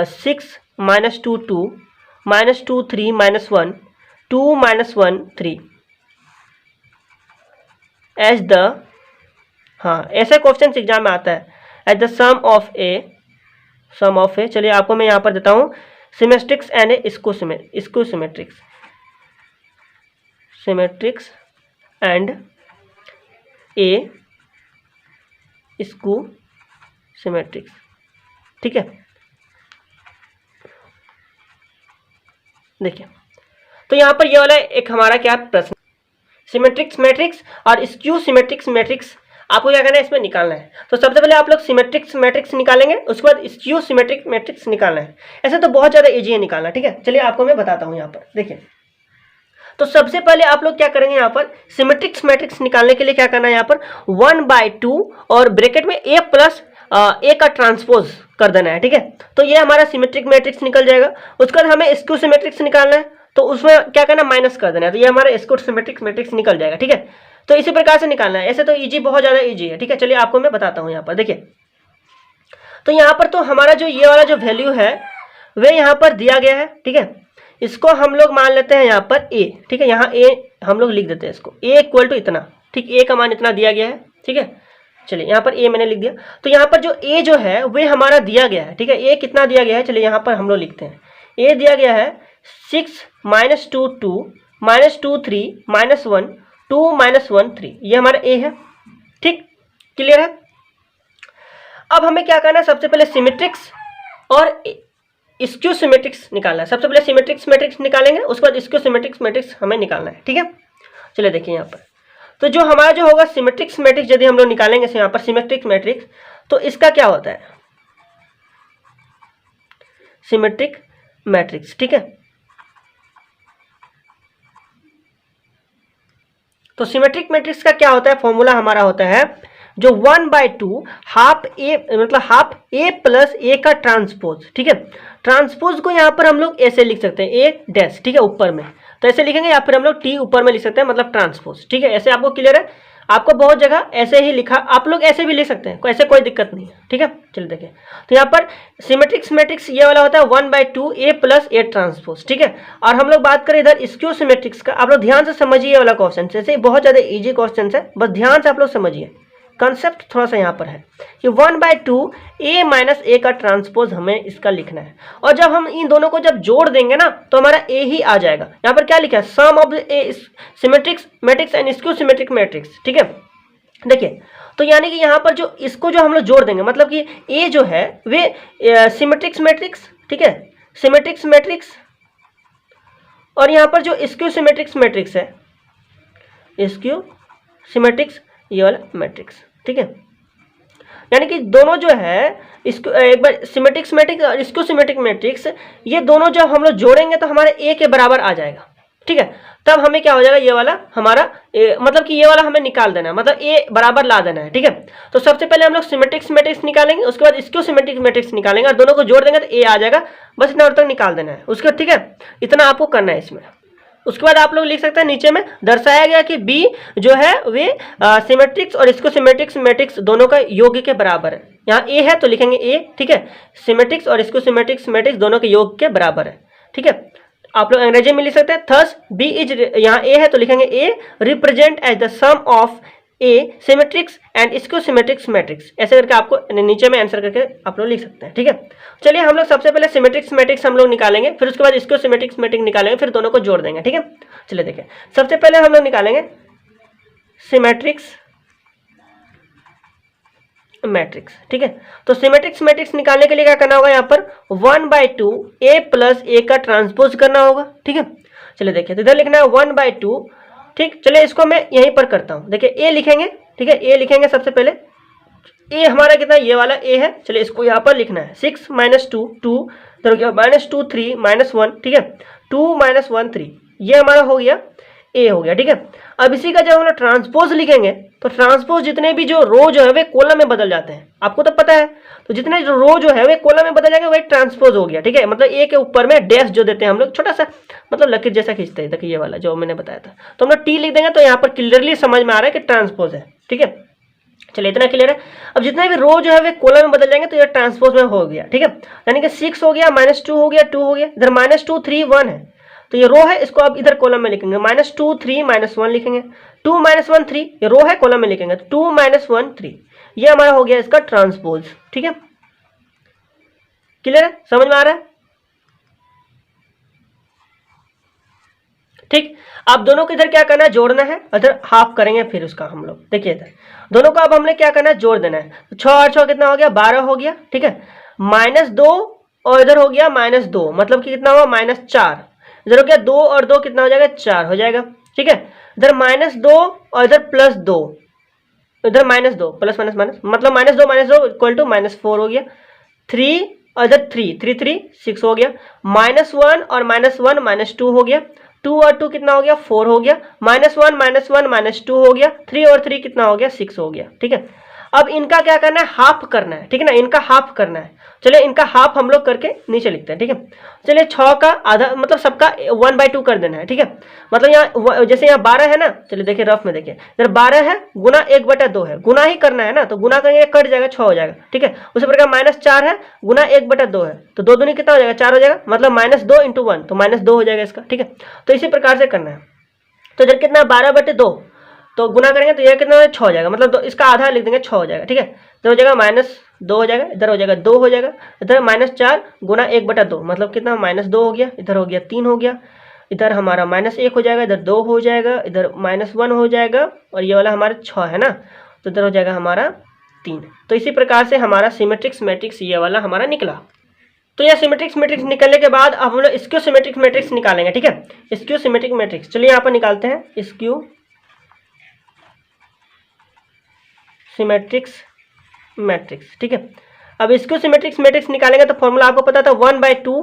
6 - 2 2 -2 3 -1 2 -1 3 एज द, हाँ ऐसे क्वेश्चन एग्जाम में आता है, एज द सम ऑफ ए। चलिए आपको मैं यहाँ पर देता हूँ, सिमेट्रिक्स एंड सिमेट्रिक्स एंड ए स्क्यू सिमेट्रिक्स। ठीक है, देखिए तो यहाँ पर ये वाला एक हमारा क्या प्रश्न, सिमेट्रिक्स मैट्रिक्स और स्क्यू सिमेट्रिक्स मैट्रिक्स आपको क्या करना है, इसमें निकालना है। तो सबसे पहले आप लोग सिमेट्रिक्स मैट्रिक्स निकालेंगे, उसके बाद स्क्यू सिमेट्रिक मैट्रिक्स निकालना है। ऐसे तो बहुत ज़्यादा इजी है निकालना। ठीक है, चलिए आपको मैं बताता हूँ यहाँ पर, देखिए तो सबसे पहले आप लोग क्या करेंगे, यहाँ पर सिमेट्रिक्स मैट्रिक्स निकालने के लिए क्या करना है, यहाँ पर 1/2 और ब्रैकेट में a प्लस a का ट्रांसपोज कर देना है, ठीक है। तो ये हमारा सिमेट्रिक मैट्रिक्स निकल जाएगा। उसके बाद हमें स्क्यू सिमेट्रिक्स निकालना है, तो उसमें क्या करना, माइनस कर देना है, तो ये हमारा स्क्यू सिमेट्रिक मैट्रिक्स निकल जाएगा, ठीक है। तो इसी प्रकार से निकालना है। ऐसे तो इजी, बहुत ज़्यादा इजी है, ठीक है। चलिए आपको मैं बताता हूँ यहाँ पर, देखिए। तो यहाँ पर तो हमारा जो ये वाला जो वैल्यू है वे यहाँ पर दिया गया है, ठीक है। इसको हम लोग मान लेते हैं यहाँ पर ए, ठीक है। यहाँ ए हम लोग लिख देते हैं इसको, ए इक्वल टू इतना, ठीक, ए का मान इतना दिया गया है, ठीक है। चलिए यहाँ पर ए मैंने लिख दिया। तो यहाँ पर जो ए जो है वे हमारा दिया गया है, ठीक है। ए कितना दिया गया है, चलिए यहाँ पर हम लोग लिखते हैं। ए दिया गया है 6 - 2 2 -2 3 -1 2 -1 3, ये हमारा ए है, ठीक, क्लियर है। अब हमें क्या करना है, सबसे पहले सिमेट्रिक्स और स्क्यू सिमेट्रिक्स निकालना है। सबसे पहले सिमेट्रिक्स मैट्रिक्स निकालेंगे, उसके बाद स्क्यू सिमेट्रिक्स मैट्रिक्स हमें निकालना है, ठीक है। चलिए देखिए यहाँ पर, तो जो हमारा जो होगा सिमेट्रिक्स मैट्रिक्स, यदि हम लोग निकालेंगे यहाँ पर सिमेट्रिक मैट्रिक्स, तो इसका क्या होता है, सिमेट्रिक मैट्रिक्स, ठीक है। तो सिमेट्रिक मैट्रिक्स का क्या होता है, फॉर्मूला हमारा होता है जो 1/2 हाफ ए, मतलब हाफ ए प्लस ए का ट्रांसपोज, ठीक है। ट्रांसपोज को यहाँ पर हम लोग ऐसे लिख सकते हैं, ए डैश, ठीक है, ऊपर में, तो ऐसे लिखेंगे, या फिर हम लोग टी ऊपर में लिख सकते हैं, मतलब ट्रांसपोज, ठीक है। ऐसे आपको क्लियर है, आपको बहुत जगह ऐसे ही लिखा, आप लोग ऐसे भी लिख सकते हैं, ऐसे कोई दिक्कत नहीं है, ठीक है। चलिए देखिए, तो यहाँ पर सिमेट्रिक्स मैट्रिक्स ये वाला होता है 1/2 ए प्लस ए ट्रांसपोज, ठीक है। और हम लोग बात करें इधर स्क्यू सिमेट्रिक्स का, आप लोग ध्यान से समझिए वाला क्वेश्चन, जैसे बहुत ज़्यादा ईजी क्वेश्चन है, बस ध्यान से आप लोग समझिए, कंसेप्ट थोड़ा सा यहाँ पर है कि 1/2 ए माइनस ए का ट्रांसपोज हमें इसका लिखना है। और जब हम इन दोनों को जब जोड़ देंगे ना, तो हमारा ए ही आ जाएगा। यहाँ पर क्या लिखा है, sum of a symmetrics matrix and skew symmetric matrix, ठीक है। देखिए, तो यानी कि यहाँ पर जो इसको जो हम लोग जोड़ देंगे, मतलब कि ए जो है वे सिमेट्रिक्स मैट्रिक्स, ठीक है, सिमेट्रिक्स मैट्रिक्स, और यहाँ पर जो स्क्यू सिमेट्रिक्स मैट्रिक्स है, स्क्यू सिमेट्रिक्स ये वाला मैट्रिक्स, ठीक है। यानी कि दोनों जो है इसको एक बार सिमेट्रिक्स मैट्रिक्स और स्क्यू सिमेट्रिक मैट्रिक्स, ये दोनों जब हम लोग जोड़ेंगे तो हमारे ए के बराबर आ जाएगा, ठीक है। तब हमें क्या हो जाएगा, ये वाला हमारा मतलब कि ये वाला हमें निकाल देना है, मतलब ए बराबर ला देना है, ठीक है। तो सबसे पहले हम लोग सिमेट्रिक्स मैट्रिक्स निकालेंगे, उसके बाद स्क्यू सिमेट्रिक मैट्रिक्स निकालेंगे, और दोनों को जोड़ देंगे तो ए आ जाएगा, बस इतना और तक निकाल देना है उसके, ठीक है। इतना आपको करना है इसमें। उसके बाद आप लोग लिख सकते हैं, नीचे में दर्शाया गया कि बी जो है वे सिमेट्रिक्स और स्क्यू सिमेट्रिक्स मैट्रिक्स दोनों का योग के बराबर है। यहाँ ए है तो लिखेंगे ए, ठीक है, सिमेट्रिक्स और स्क्यू सिमेट्रिक्स मैट्रिक्स दोनों के योग के बराबर है, ठीक है। आप लोग अंग्रेजी में लिख सकते हैं, थस बी इज, यहाँ ए है तो लिखेंगे A represent as the sum of a symmetrics and skew symmetrics matrix, ऐसे करके आपको नीचे में आंसर करके आप लोग लिख सकते हैं, ठीक है। चलिए हम लोग सबसे पहले सिमेट्रिक्स मैट्रिक्स हम लोग निकालेंगे, फिर उसके बाद स्क्यू सिमेट्रिक्स मैट्रिक्स निकालेंगे, फिर दोनों को जोड़ देंगे, ठीक है। चलिए देखिए, सबसे पहले हम लोग निकालेंगे सिमेट्रिक्स मैट्रिक्स, ठीक है। तो सिमेट्रिक्स मैट्रिक्स निकालने के लिए क्या करना होगा, यहाँ पर 1/2 ए प्लस ए का ट्रांसपोज करना होगा, ठीक है। चलिए देखिए, तो इधर लिखना है 1/2, ठीक। चलिए इसको मैं यहीं पर करता हूँ, देखिए ए लिखेंगे, ठीक है, ए लिखेंगे सबसे पहले, ए हमारा कितना, ये वाला ए है। चलिए इसको यहाँ पर लिखना है 6 - 2 2, इधर क्या -2 3 -1, ठीक है, 2 - 1 3, ये हमारा हो गया ए हो गया, ठीक है। अब इसी का जब हम लोग ट्रांसपोज लिखेंगे तो ट्रांसपोज जितने भी जो रो जो है वे कॉलम में बदल जाते हैं, आपको तो पता है। तो जितने जो रो जो है वे कॉलम में बदल जाएंगे, वही ट्रांसपोज हो गया, ठीक है। मतलब ए के ऊपर में डैश जो देते हैं हम लोग, छोटा सा मतलब लकीर जैसा खींचते हैं, देखिए ये वाला जो मैंने बताया था, तो हम लोग टी लिख देंगे, तो यहाँ पर क्लियरली समझ में आ रहा है कि ट्रांसपोज है, ठीक है। चलिए इतना क्लियर है। अब जितने भी रो जो है वे कॉलम में बदल जाएंगे, तो ये ट्रांसपोज में हो गया, ठीक है। यानी कि 6 हो गया, -2 हो गया, 2 हो गया, इधर -2 3 1 है, तो ये रो है, इसको आप इधर कॉलम में लिखेंगे, -2 3 -1 लिखेंगे, 2 -1 3, ये रो है, कॉलम में लिखेंगे, तो 2 -1 3, ये हमारा हो गया इसका ट्रांसपोज, ठीक है। क्लियर है, समझ में आ रहा है, ठीक। अब दोनों को इधर क्या करना है, जोड़ना है, इधर हाफ करेंगे, फिर उसका हम लोग देखिए इधर दोनों को अब हमने क्या करना है, जोड़ देना है। तो 6 और 6 कितना हो गया, 12 हो गया, ठीक है। -2 और इधर हो गया -2, मतलब कि कितना हुआ, -4, इधर हो गया 2 और 2 कितना हो जाएगा, 4 हो जाएगा, ठीक है। इधर -2 और इधर +2, इधर -2 प्लस माइनस माइनस, मतलब -2 इक्वल टू -4 हो गया, 3 और इधर 3 3 3 6 हो गया, -1 और -1 -2 हो गया, 2 और 2 कितना हो गया, 4 हो गया, -1 -1 -2 हो गया, 3 और 3 कितना हो गया, 6 हो गया, ठीक है। अब इनका क्या करना है, हाफ करना है, ठीक है ना, इनका हाफ करना है। चलिए इनका हाफ हम लोग करके नीचे लिखते हैं, ठीक है। चलिए 6 का आधा मतलब सबका 1/2 कर देना है, ठीक है। मतलब यहाँ जैसे यहाँ 12 है ना, चलिए देखिए रफ में देखिए, इधर 12 है गुना 1/2 है, गुना ही करना है ना, तो गुना करेंगे कट जाएगा 6 हो जाएगा, ठीक है। उसी प्रकार -4 है गुना 1/2 है, तो 2 दूनी कितना हो जाएगा, 4 हो जाएगा, मतलब -2 × 1 तो -2 हो जाएगा इसका, ठीक है। तो इसी प्रकार से करना है। तो इधर कितना 12/2 तो गुना करेंगे तो यह कितना 6 हो जाएगा, मतलब इसका आधा लिख देंगे 6 हो जाएगा, ठीक है। इधर हो जाएगा -2 हो जाएगा, इधर हो जाएगा 2 हो जाएगा, इधर -4 गुना 1/2 मतलब कितना -2 हो गया, इधर हो गया 3 हो गया, इधर हमारा -1 हो जाएगा, इधर 2 हो जाएगा, इधर -1 हो जाएगा, और ये वाला हमारा 6 है ना, तो इधर हो जाएगा हमारा 3। तो इसी प्रकार से हमारा सिमेट्रिक्स मैट्रिक्स ये वाला हमारा निकला। तो यह सिमेट्रिक्स मैट्रिक्स निकलने के बाद अब हम लोग स्क्यू सिमेट्रिक मैट्रिक्स निकालेंगे, ठीक है। स्क्यू सिमेट्रिक मैट्रिक्स चलिए यहाँ पर निकालते हैं, स्क्यू सिमेट्रिक्स मैट्रिक्स, ठीक है। अब स्क्यू सिमेट्रिक्स मैट्रिक्स निकालेंगे तो फॉर्मूला आपको पता था 1/2,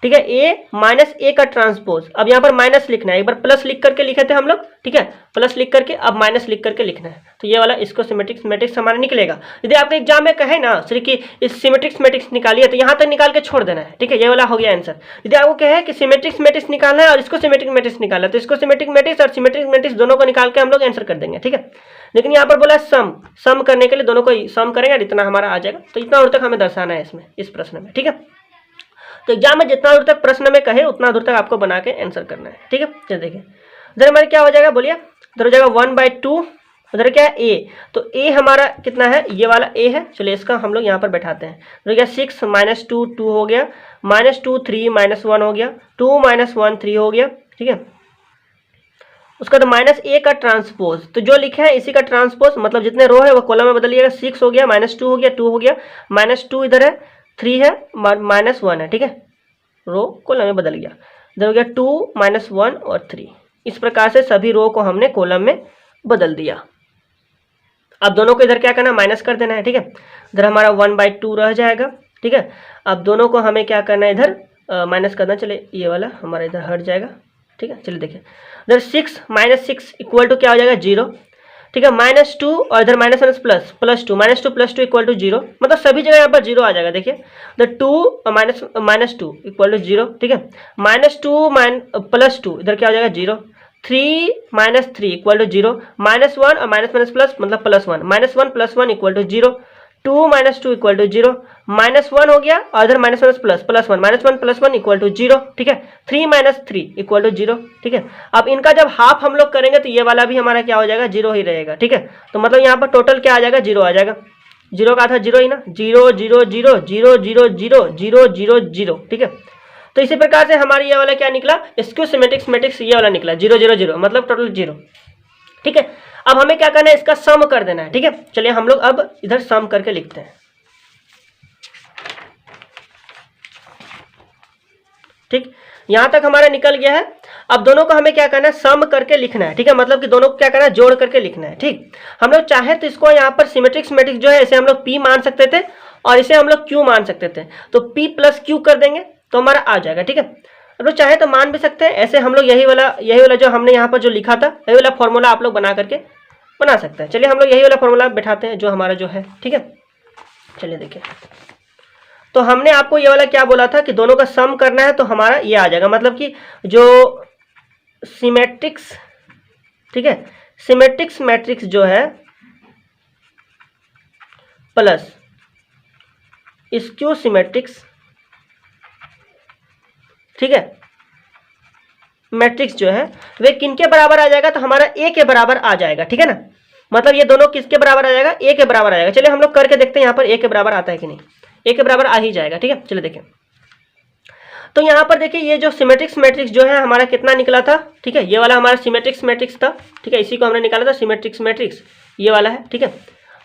ठीक है, a माइनस ए का ट्रांसपोज। अब यहाँ पर माइनस लिखना है, एक बार प्लस लिख करके लिखे थे हम लोग, ठीक है, प्लस लिख करके अब माइनस लिख करके लिखना है। तो ये वाला इसको सिमेट्रिक्स मैट्रिक्स हमारा निकलेगा। यदि आपके एग्जाम में कहे ना सर कि इस सिमेट्रिक्स मैट्रिक्स निकालिए, तो यहाँ तक निकाल के छोड़ देना है, ठीक है, ये वाला हो गया आंसर। यदि आपको कहे कि सिमेट्रिक्स मैट्रिक्स निकालना है और इसको सिमेट्रिक मैट्रिक्स निकालना है, तो इसको सिमेट्रिक मैट्रिक्स और सिमेट्रिक मैट्रिक्स दोनों को निकाल के हम लोग आंसर कर देंगे, ठीक है। लेकिन यहाँ पर बोला सम करने के लिए दोनों को सम करेंगे और इतना हमारा आ जाएगा। तो इतना दूर तक हमें दर्शाना है इसमें, इस प्रश्न में, ठीक है। तो एग्जाम में जितना दूर तक प्रश्न में कहे उतना दूर तक आपको बना के आंसर करना है, ठीक है। चलिए देखिए इधर हमारे क्या हो जाएगा, बोलिए, इधर हो जाएगा 1/2, उधर क्या है a, तो a हमारा कितना है, ये वाला a है। चलिए इसका हम लोग यहाँ पर बैठाते हैं, तो क्या 6 -2 2 हो गया, -2 3 -1 हो गया, 2 -1 3 हो गया, ठीक है। उसका तो -a का ट्रांसपोज, तो जो लिखे हैं इसी का ट्रांसपोज, मतलब जितने रो है वो कॉलम में बदलिएगा। 6 हो गया, -2 हो गया, 2 हो गया, -2 इधर है, 3 है, -1 है, ठीक है, रो कॉलम में बदल गया। इधर हो गया 2 -1 और 3। इस प्रकार से सभी रो को हमने कॉलम में बदल दिया। अब दोनों को इधर क्या करना है, माइनस कर देना है, ठीक है। इधर हमारा 1/2 रह जाएगा, ठीक है। अब दोनों को हमें क्या करना है, इधर माइनस करना। चले ये वाला हमारा इधर हट जाएगा, ठीक है। चलिए देखिए इधर 6 - 6 इक्वल टू क्या हो जाएगा, 0, ठीक है। -2 और इधर -1 +2, -2 +2 इक्वल टू 0, मतलब सभी जगह यहाँ पर 0 आ जाएगा। देखिए इधर 2 -2 इक्वल टू 0, ठीक है। -2 +2 इधर क्या हो जाएगा, 0, 3 - 3 इक्वल टू 0, -1 और माइनस प्लस मतलब +1, -1 +1 इक्वल टू 0, 2 - 2 इक्वल टू 0, -1 हो गया और इधर -1 +1, -1 +1 इक्वल टू 0, ठीक है। 3 - 3 इक्वल टू 0, ठीक है। अब इनका जब हाफ हम लोग करेंगे तो ये वाला भी हमारा क्या हो जाएगा, 0 ही रहेगा, ठीक है। तो मतलब यहाँ पर टोटल क्या आ जाएगा, 0 आ जाएगा। 0 का था 0 ही ना, 0 0 0 0 0 0 0 0 0, ठीक है। तो इसी प्रकार से हमारी ये वाला क्या निकला, स्क्यू सिमेट्रिक्स मैट्रिक्स ये वाला निकला, 0 0 0 मतलब टोटल 0, ठीक है। अब हमें क्या करना है, इसका सम कर देना है, ठीक है। चलिए हम लोग अब इधर सम करके लिखते हैं, ठीक। यहां तक हमारा निकल गया है। अब दोनों को हमें क्या करना है, सम करके लिखना है, ठीक है। मतलब कि दोनों को क्या करना है, जोड़ करके लिखना है, ठीक। हम लोग चाहे तो इसको यहाँ पर सिमेट्रिक्स मैट्रिक्स जो है इसे हम लोग p मान सकते थे और इसे हम लोग q मान सकते थे, तो p + q कर देंगे तो हमारा आ जाएगा, ठीक है। हम लोग चाहे तो मान भी सकते हैं, ऐसे हम लोग यही वाला जो हमने यहाँ पर जो लिखा था यही वाला फॉर्मूला आप लोग बना करके बना सकते हैं। चलिए हम लोग यही वाला फॉर्मूला बैठाते हैं जो हमारा जो है, ठीक है। चलिए देखिए, तो हमने आपको ये वाला क्या बोला था कि दोनों का सम करना है, तो हमारा ये आ जाएगा, मतलब कि जो सिमेट्रिक्स, ठीक है, सिमेट्रिक्स मैट्रिक्स जो है प्लस स्क्यू सिमेट्रिक्स, ठीक है, मैट्रिक्स जो है वे किनके बराबर आ जाएगा, तो हमारा a के बराबर आ जाएगा, ठीक है ना। मतलब ये दोनों किसके बराबर आ जाएगा, a के बराबर आ जाएगा। चलिए हम लोग करके देखते हैं यहाँ पर a के बराबर आता है कि नहीं, a के बराबर आ ही जाएगा, ठीक है। चलिए देखें, तो यहाँ पर देखिए ये जो सिमेट्रिक्स मैट्रिक्स जो है हमारा कितना निकला था, ठीक है, ये वाला हमारा सिमेट्रिक्स मैट्रिक्स था, ठीक है, इसी को हमने निकाला था सिमेट्रिक्स मैट्रिक्स, ये वाला है, ठीक है।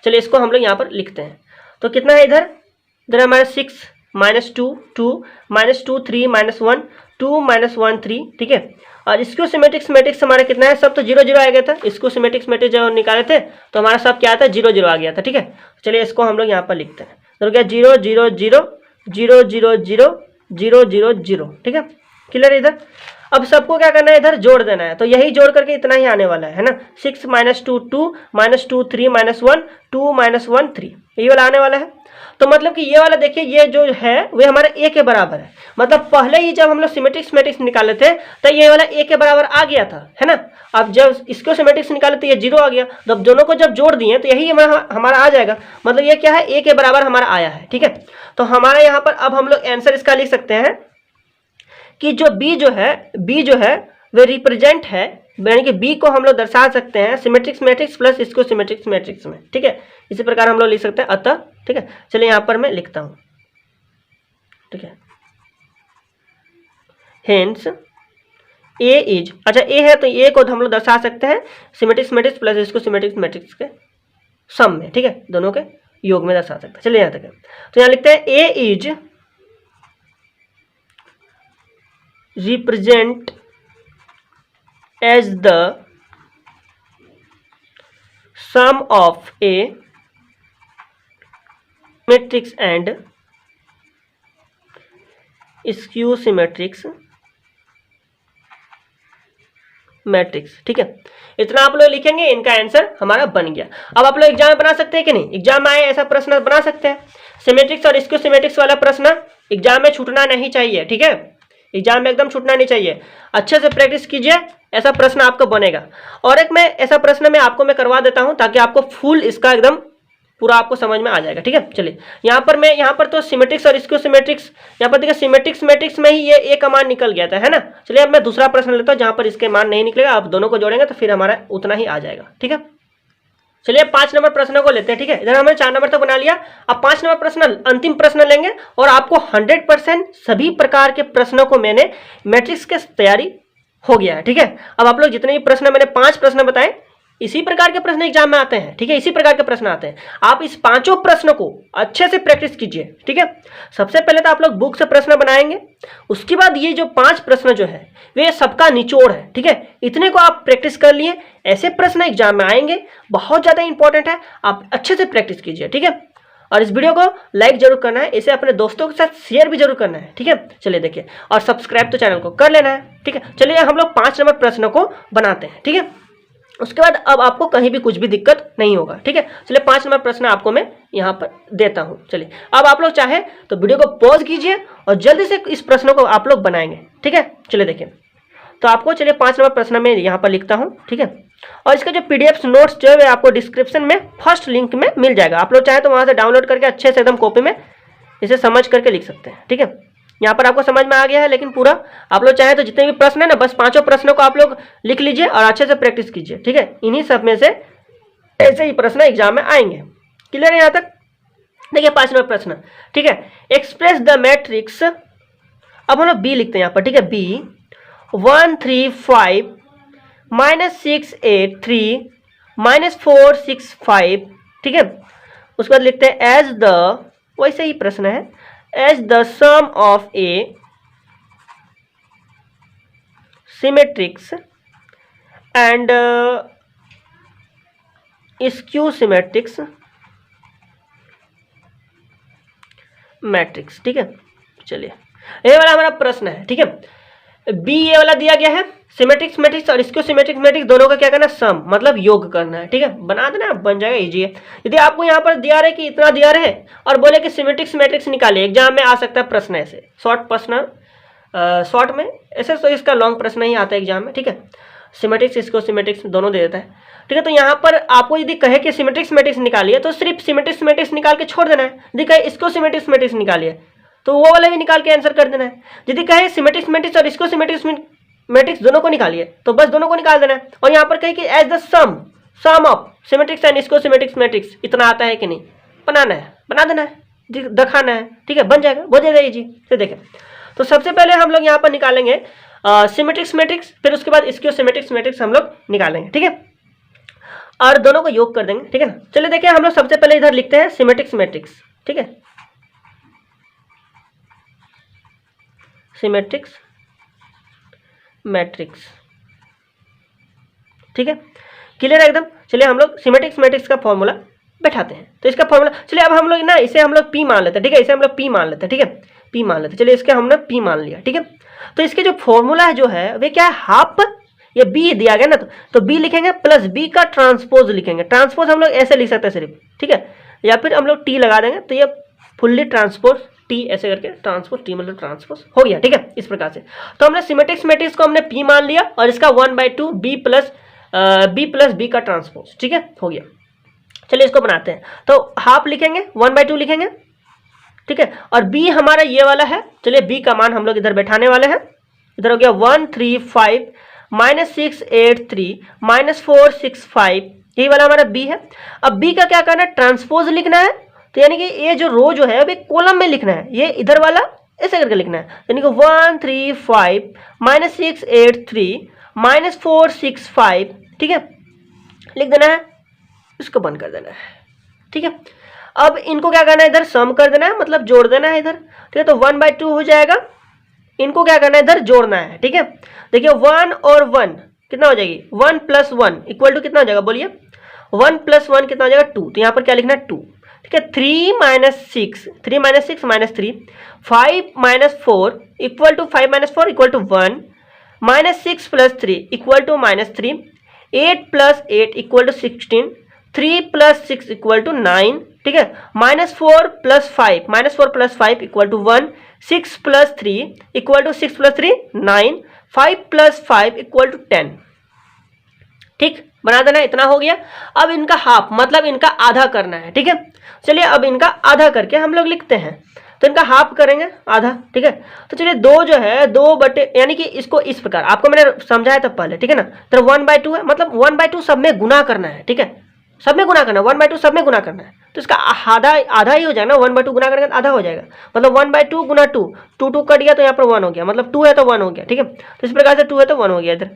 चलिए इसको हम लोग यहाँ पर लिखते हैं, तो कितना है इधर हमारा 6 -2 2 -2 3 -1 2 -1 3, ठीक है। और इसको सिमेट्रिक्स मैट्रिक्स हमारा कितना है, सब तो 0 0 आ गया था। इसको सिमेट्रिक्स मैट्रिक्स जब निकाले थे तो हमारा सब क्या आता है, 0 0 आ गया था, ठीक है। चलिए इसको हम लोग यहाँ पर लिखते हैं, तो क्या 0 0 0 0 0 0 0 0 0, ठीक है, क्लियर इधर। अब सबको क्या करना है, इधर जोड़ देना है, तो यही जोड़ करके इतना ही आने वाला है ना। 6 - 2 2 - 2 3 - 1 2 - 1 3, यही वाला आने वाला है। तो मतलब कि ये वाला देखिए, ये जो है वे हमारे a के बराबर है। मतलब पहले ही जब हम लोग सिमेट्रिक्स मैट्रिक्स निकाले थे तो ये वाला a के बराबर आ गया था, है ना। अब जब इसको सिमेट्रिक्स निकाले तो ये 0 आ गया, जब दोनों को जब जोड़ दिए तो यही हमारा आ जाएगा। मतलब ये क्या है, a के बराबर हमारा आया है, ठीक है। तो हमारा यहाँ पर अब हम लोग आंसर इसका लिख सकते हैं कि जो b जो है वे रिप्रेजेंट है, यानी कि b को हम लोग दर्शा सकते हैं सिमेट्रिक्स मैट्रिक्स प्लस इसको सिमेट्रिक्स मैट्रिक्स में, ठीक है। इसी प्रकार हम लोग लिख सकते हैं अतः, ठीक है। चलिए यहाँ पर मैं लिखता हूँ, ठीक है। हेंस a इज, अच्छा a है तो a को हम लोग दर्शा सकते हैं सिमेट्रिक्स मैट्रिक्स प्लस इसको सिमेट्रिक्स मैट्रिक्स के सम में, ठीक है, दोनों के योग में दर्शा सकते हैं। चलिए यहाँ तक है, तो यहाँ लिखते हैं a is represent as the sum of a matrix and skew symmetrics matrix, ठीक है। इतना आप लोग लिखेंगे, इनका आंसर हमारा बन गया। अब आप लोग एग्जाम में बना सकते हैं कि नहीं, एग्जाम में आए ऐसा प्रश्न बना सकते हैं। सिमेट्रिक्स और स्क्यू सिमेट्रिक्स वाला प्रश्न एग्जाम में छूटना नहीं चाहिए, ठीक है। एग्जाम में एकदम छूटना नहीं चाहिए, अच्छे से प्रैक्टिस कीजिए, ऐसा प्रश्न आपको बनेगा। और एक मैं ऐसा प्रश्न मैं आपको करवा देता हूं ताकि आपको फुल इसका एकदम पूरा आपको समझ में आ जाएगा, ठीक है। चलिए यहाँ पर तो सिमेट्रिक्स और स्क्यू सिमेट्रिक्स, यहाँ पर देखिए सिमेट्रिक्स मैट्रिक्स में ही ये ए का मान निकल गया था, है ना। चलिए अब मैं दूसरा प्रश्न लेता हूँ जहां पर इसके मान नहीं निकलेगा, आप दोनों को जोड़ेंगे तो फिर हमारा उतना ही आ जाएगा, ठीक है। चलिए 5 नंबर प्रश्न को लेते हैं, ठीक है। इधर हमने 4 नंबर तक बना लिया। अब 5 नंबर प्रश्न अंतिम प्रश्न लेंगे और आपको 100% सभी प्रकार के प्रश्नों को मैंने मैट्रिक्स के तैयारी हो गया है, ठीक है। अब आप लोग जितने भी प्रश्न मैंने 5 प्रश्न बताए, इसी प्रकार के प्रश्न एग्जाम में आते हैं, ठीक है। इसी प्रकार के प्रश्न आते हैं। आप इस 5 प्रश्नों को अच्छे से प्रैक्टिस कीजिए, ठीक है। सबसे पहले तो आप लोग बुक से प्रश्न बनाएंगे, उसके बाद ये जो 5 प्रश्न जो है वे सबका निचोड़ है, ठीक है। इतने को आप प्रैक्टिस कर लिए, ऐसे प्रश्न एग्जाम में आएंगे, बहुत ज्यादा इंपॉर्टेंट है, आप अच्छे से प्रैक्टिस कीजिए, ठीक है। और इस वीडियो को लाइक जरूर करना है, इसे अपने दोस्तों के साथ शेयर भी जरूर करना है, ठीक है। चलिए देखिए, और सब्सक्राइब तो चैनल को कर लेना है, ठीक है। चलिए हम लोग 5 नंबर प्रश्नों को बनाते हैं, ठीक है। उसके बाद अब आपको कहीं भी कुछ भी दिक्कत नहीं होगा, ठीक है। चलिए 5 नंबर प्रश्न आपको मैं यहाँ पर देता हूँ। चलिए अब आप लोग चाहे तो वीडियो को पॉज कीजिए और जल्दी से इस प्रश्नों को आप लोग बनाएंगे, ठीक है। चलिए देखिए, तो आपको चलिए 5 नंबर प्रश्न में यहाँ पर लिखता हूँ, ठीक है। और इसका जो PDF नोट्स जो है आपको डिस्क्रिप्शन में फर्स्ट लिंक में मिल जाएगा। आप लोग चाहे तो वहाँ से डाउनलोड करके अच्छे से एकदम कॉपी में इसे समझ करके लिख सकते हैं, ठीक है। यहाँ पर आपको समझ में आ गया है, लेकिन पूरा आप लोग चाहे तो जितने भी प्रश्न है ना, बस 5 प्रश्नों को आप लोग लिख लीजिए और अच्छे से प्रैक्टिस कीजिए, ठीक है। इन्हीं सब में से ऐसे ही प्रश्न एग्जाम में आएंगे। क्लियर है यहाँ तक? देखिए 5 नंबर प्रश्न, ठीक है। एक्सप्रेस द मैट्रिक्स, अब हम लोग बी लिखते हैं यहाँ पर, ठीक है। बी 1 3 5 -6 8 3 -4 6 5, ठीक है। उसके बाद लिखते हैं एज द, वैसे ही प्रश्न है, as the sum of a symmetrics and skew symmetrics matrix, ठीक है। चलिए ये वाला हमारा प्रश्न है, ठीक है। बी ये वाला दिया गया है, सिमेट्रिक्स मैट्रिक्स और स्क्यू सिमेट्रिक्स मैट्रिक्स दोनों का क्या करना है, सम मतलब योग करना है, ठीक है। बना देना, बन जाएगा, इजी है। यदि आपको यहाँ पर दिया रहे कि इतना दिया रहे और बोले कि सिमेट्रिक्स मैट्रिक्स निकालिए, एग्जाम में आ सकता है प्रश्न ऐसे शॉर्ट प्रश्न, शॉर्ट में ऐसे तो इसका लॉन्ग प्रश्न ही आता है एग्जाम में, ठीक है। सिमेट्रिक्स स्क्यू सिमेट्रिक्स दोनों दे देता है, ठीक है। तो यहाँ पर आपको यदि कहे कि सिमेट्रिक्स मैट्रिक्स निकालिए तो सिर्फ सिमेट्रिक्स मैट्रिक्स निकाल के छोड़ देना है। यदि कहे स्क्यू सिमेट्रिक्स मैट्रिक्स निकालिए तो वो वाला भी निकाल के आंसर कर देना है। यदि कहे सिमेट्रिक्स मैट्रिक्स और स्क्यू सिमेट्रिक्स मैट्रिक्स दोनों को निकालिए तो बस दोनों को निकाल देना है। और यहाँ पर कहे कि as the sum of symmetrics and skew symmetrics matrix, इतना आता है कि नहीं, बनाना है, बना देना है, दिखाना है, ठीक है। बन जाएगा, बहुत ज़्यादा इजी से। देखें तो सबसे पहले हम लोग यहाँ पर निकालेंगे सिमेट्रिक्स मैट्रिक्स, फिर उसके बाद स्क्यू सिमेट्रिक्स मैट्रिक्स हम लोग निकालेंगे, ठीक है। और दोनों को योग कर देंगे, ठीक है ना। चलिए देखिए, हम लोग सबसे पहले इधर लिखते हैं सिमेट्रिक्स मैट्रिक्स, ठीक है। सिमेट्रिक्स मैट्रिक्स, ठीक है। क्लियर है एकदम? चलिए हम लोग सिमेट्रिक्स मैट्रिक्स का फॉर्मूला बैठाते हैं। तो इसका फॉर्मूला, चलिए अब हम लोग ना इसे हम लोग P मान लेते हैं, ठीक है। इसे हम लोग P मान लेते हैं, ठीक है। P मान लेते, चलिए इसके हमने P मान लिया, ठीक है। तो इसके जो फॉर्मूला है जो है वे क्या है, हाफ, ये B दिया गया ना, तो B लिखेंगे प्लस B का ट्रांसपोज लिखेंगे। ट्रांसपोज हम लोग ऐसे लिख सकते हैं सिर्फ, ठीक है, या फिर हम लोग T लगा देंगे, तो ये फुल्ली ट्रांसपोज T ऐसे करके ट्रांसपोज T मतलब ट्रांसपोज हो गया, ठीक है, इस प्रकार से। तो हमने सिमेट्रिक मैट्रिक्स को हमने P मान लिया और इसका 1/2 B प्लस B का ट्रांसपोज, ठीक है, हो गया। चलिए इसको बनाते हैं, तो हाफ लिखेंगे, 1/2 लिखेंगे, ठीक है, और B हमारा ये वाला है। चलिए B का मान हम लोग इधर बैठाने वाले हैं, इधर हो गया 135 -683 -465, यही वाला हमारा B है। अब B का क्या करना है, ट्रांसपोज लिखना है, तो यानी कि ये जो रो जो है अभी कॉलम में लिखना है, ये इधर वाला ऐसे करके लिखना है, यानी कि 135 -683 -465, ठीक है, लिख देना है, इसको बंद कर देना है, ठीक है। अब इनको क्या करना है, इधर सम कर देना है, मतलब जोड़ देना है इधर, ठीक है, तो 1/2 हो जाएगा। इनको क्या करना है, इधर जोड़ना है, ठीक है। देखिए 1 और 1 कितना हो जाएगी, 1 + 1 इक्वल टू कितना हो जाएगा, बोलिए 1 + 1 कितना हो जाएगा, 2, तो यहाँ पर क्या लिखना है 2, ठीक है। 3 - 6 -3 5 - 4 equal to 5 - 4 equal to 1, -6 + 3 equal to -3, 8 + 8 equal to 16, 3 + 6 equal to 9, ठीक है, -4 + 5 equal to 1, 6 + 3 equal to 6 + 3 9, 5 + 5 equal to 10, ठीक, बना देना, इतना हो गया। अब इनका हाफ मतलब इनका आधा करना है, ठीक है। चलिए अब इनका आधा करके हम लोग लिखते हैं, तो इनका हाफ करेंगे आधा, ठीक है। तो चलिए 2 जो है 2 बटे, यानी कि इसको इस प्रकार आपको मैंने समझाया था पहले, ठीक है ना, तो 1/2 है, मतलब 1/2 सब में गुना करना है, ठीक है, सब में गुना करना है, 1/2 सब में गुना करना है, तो इसका आधा ही हो जाएगा ना, 1/2 गुना करेंगे तो आधा हो जाएगा, मतलब 1/2 गुना 2, 2 कट गया तो यहाँ पर 1 हो गया, मतलब 2 है तो 1 हो गया, ठीक है। तो इस प्रकार से 2 है तो 1 हो गया, इधर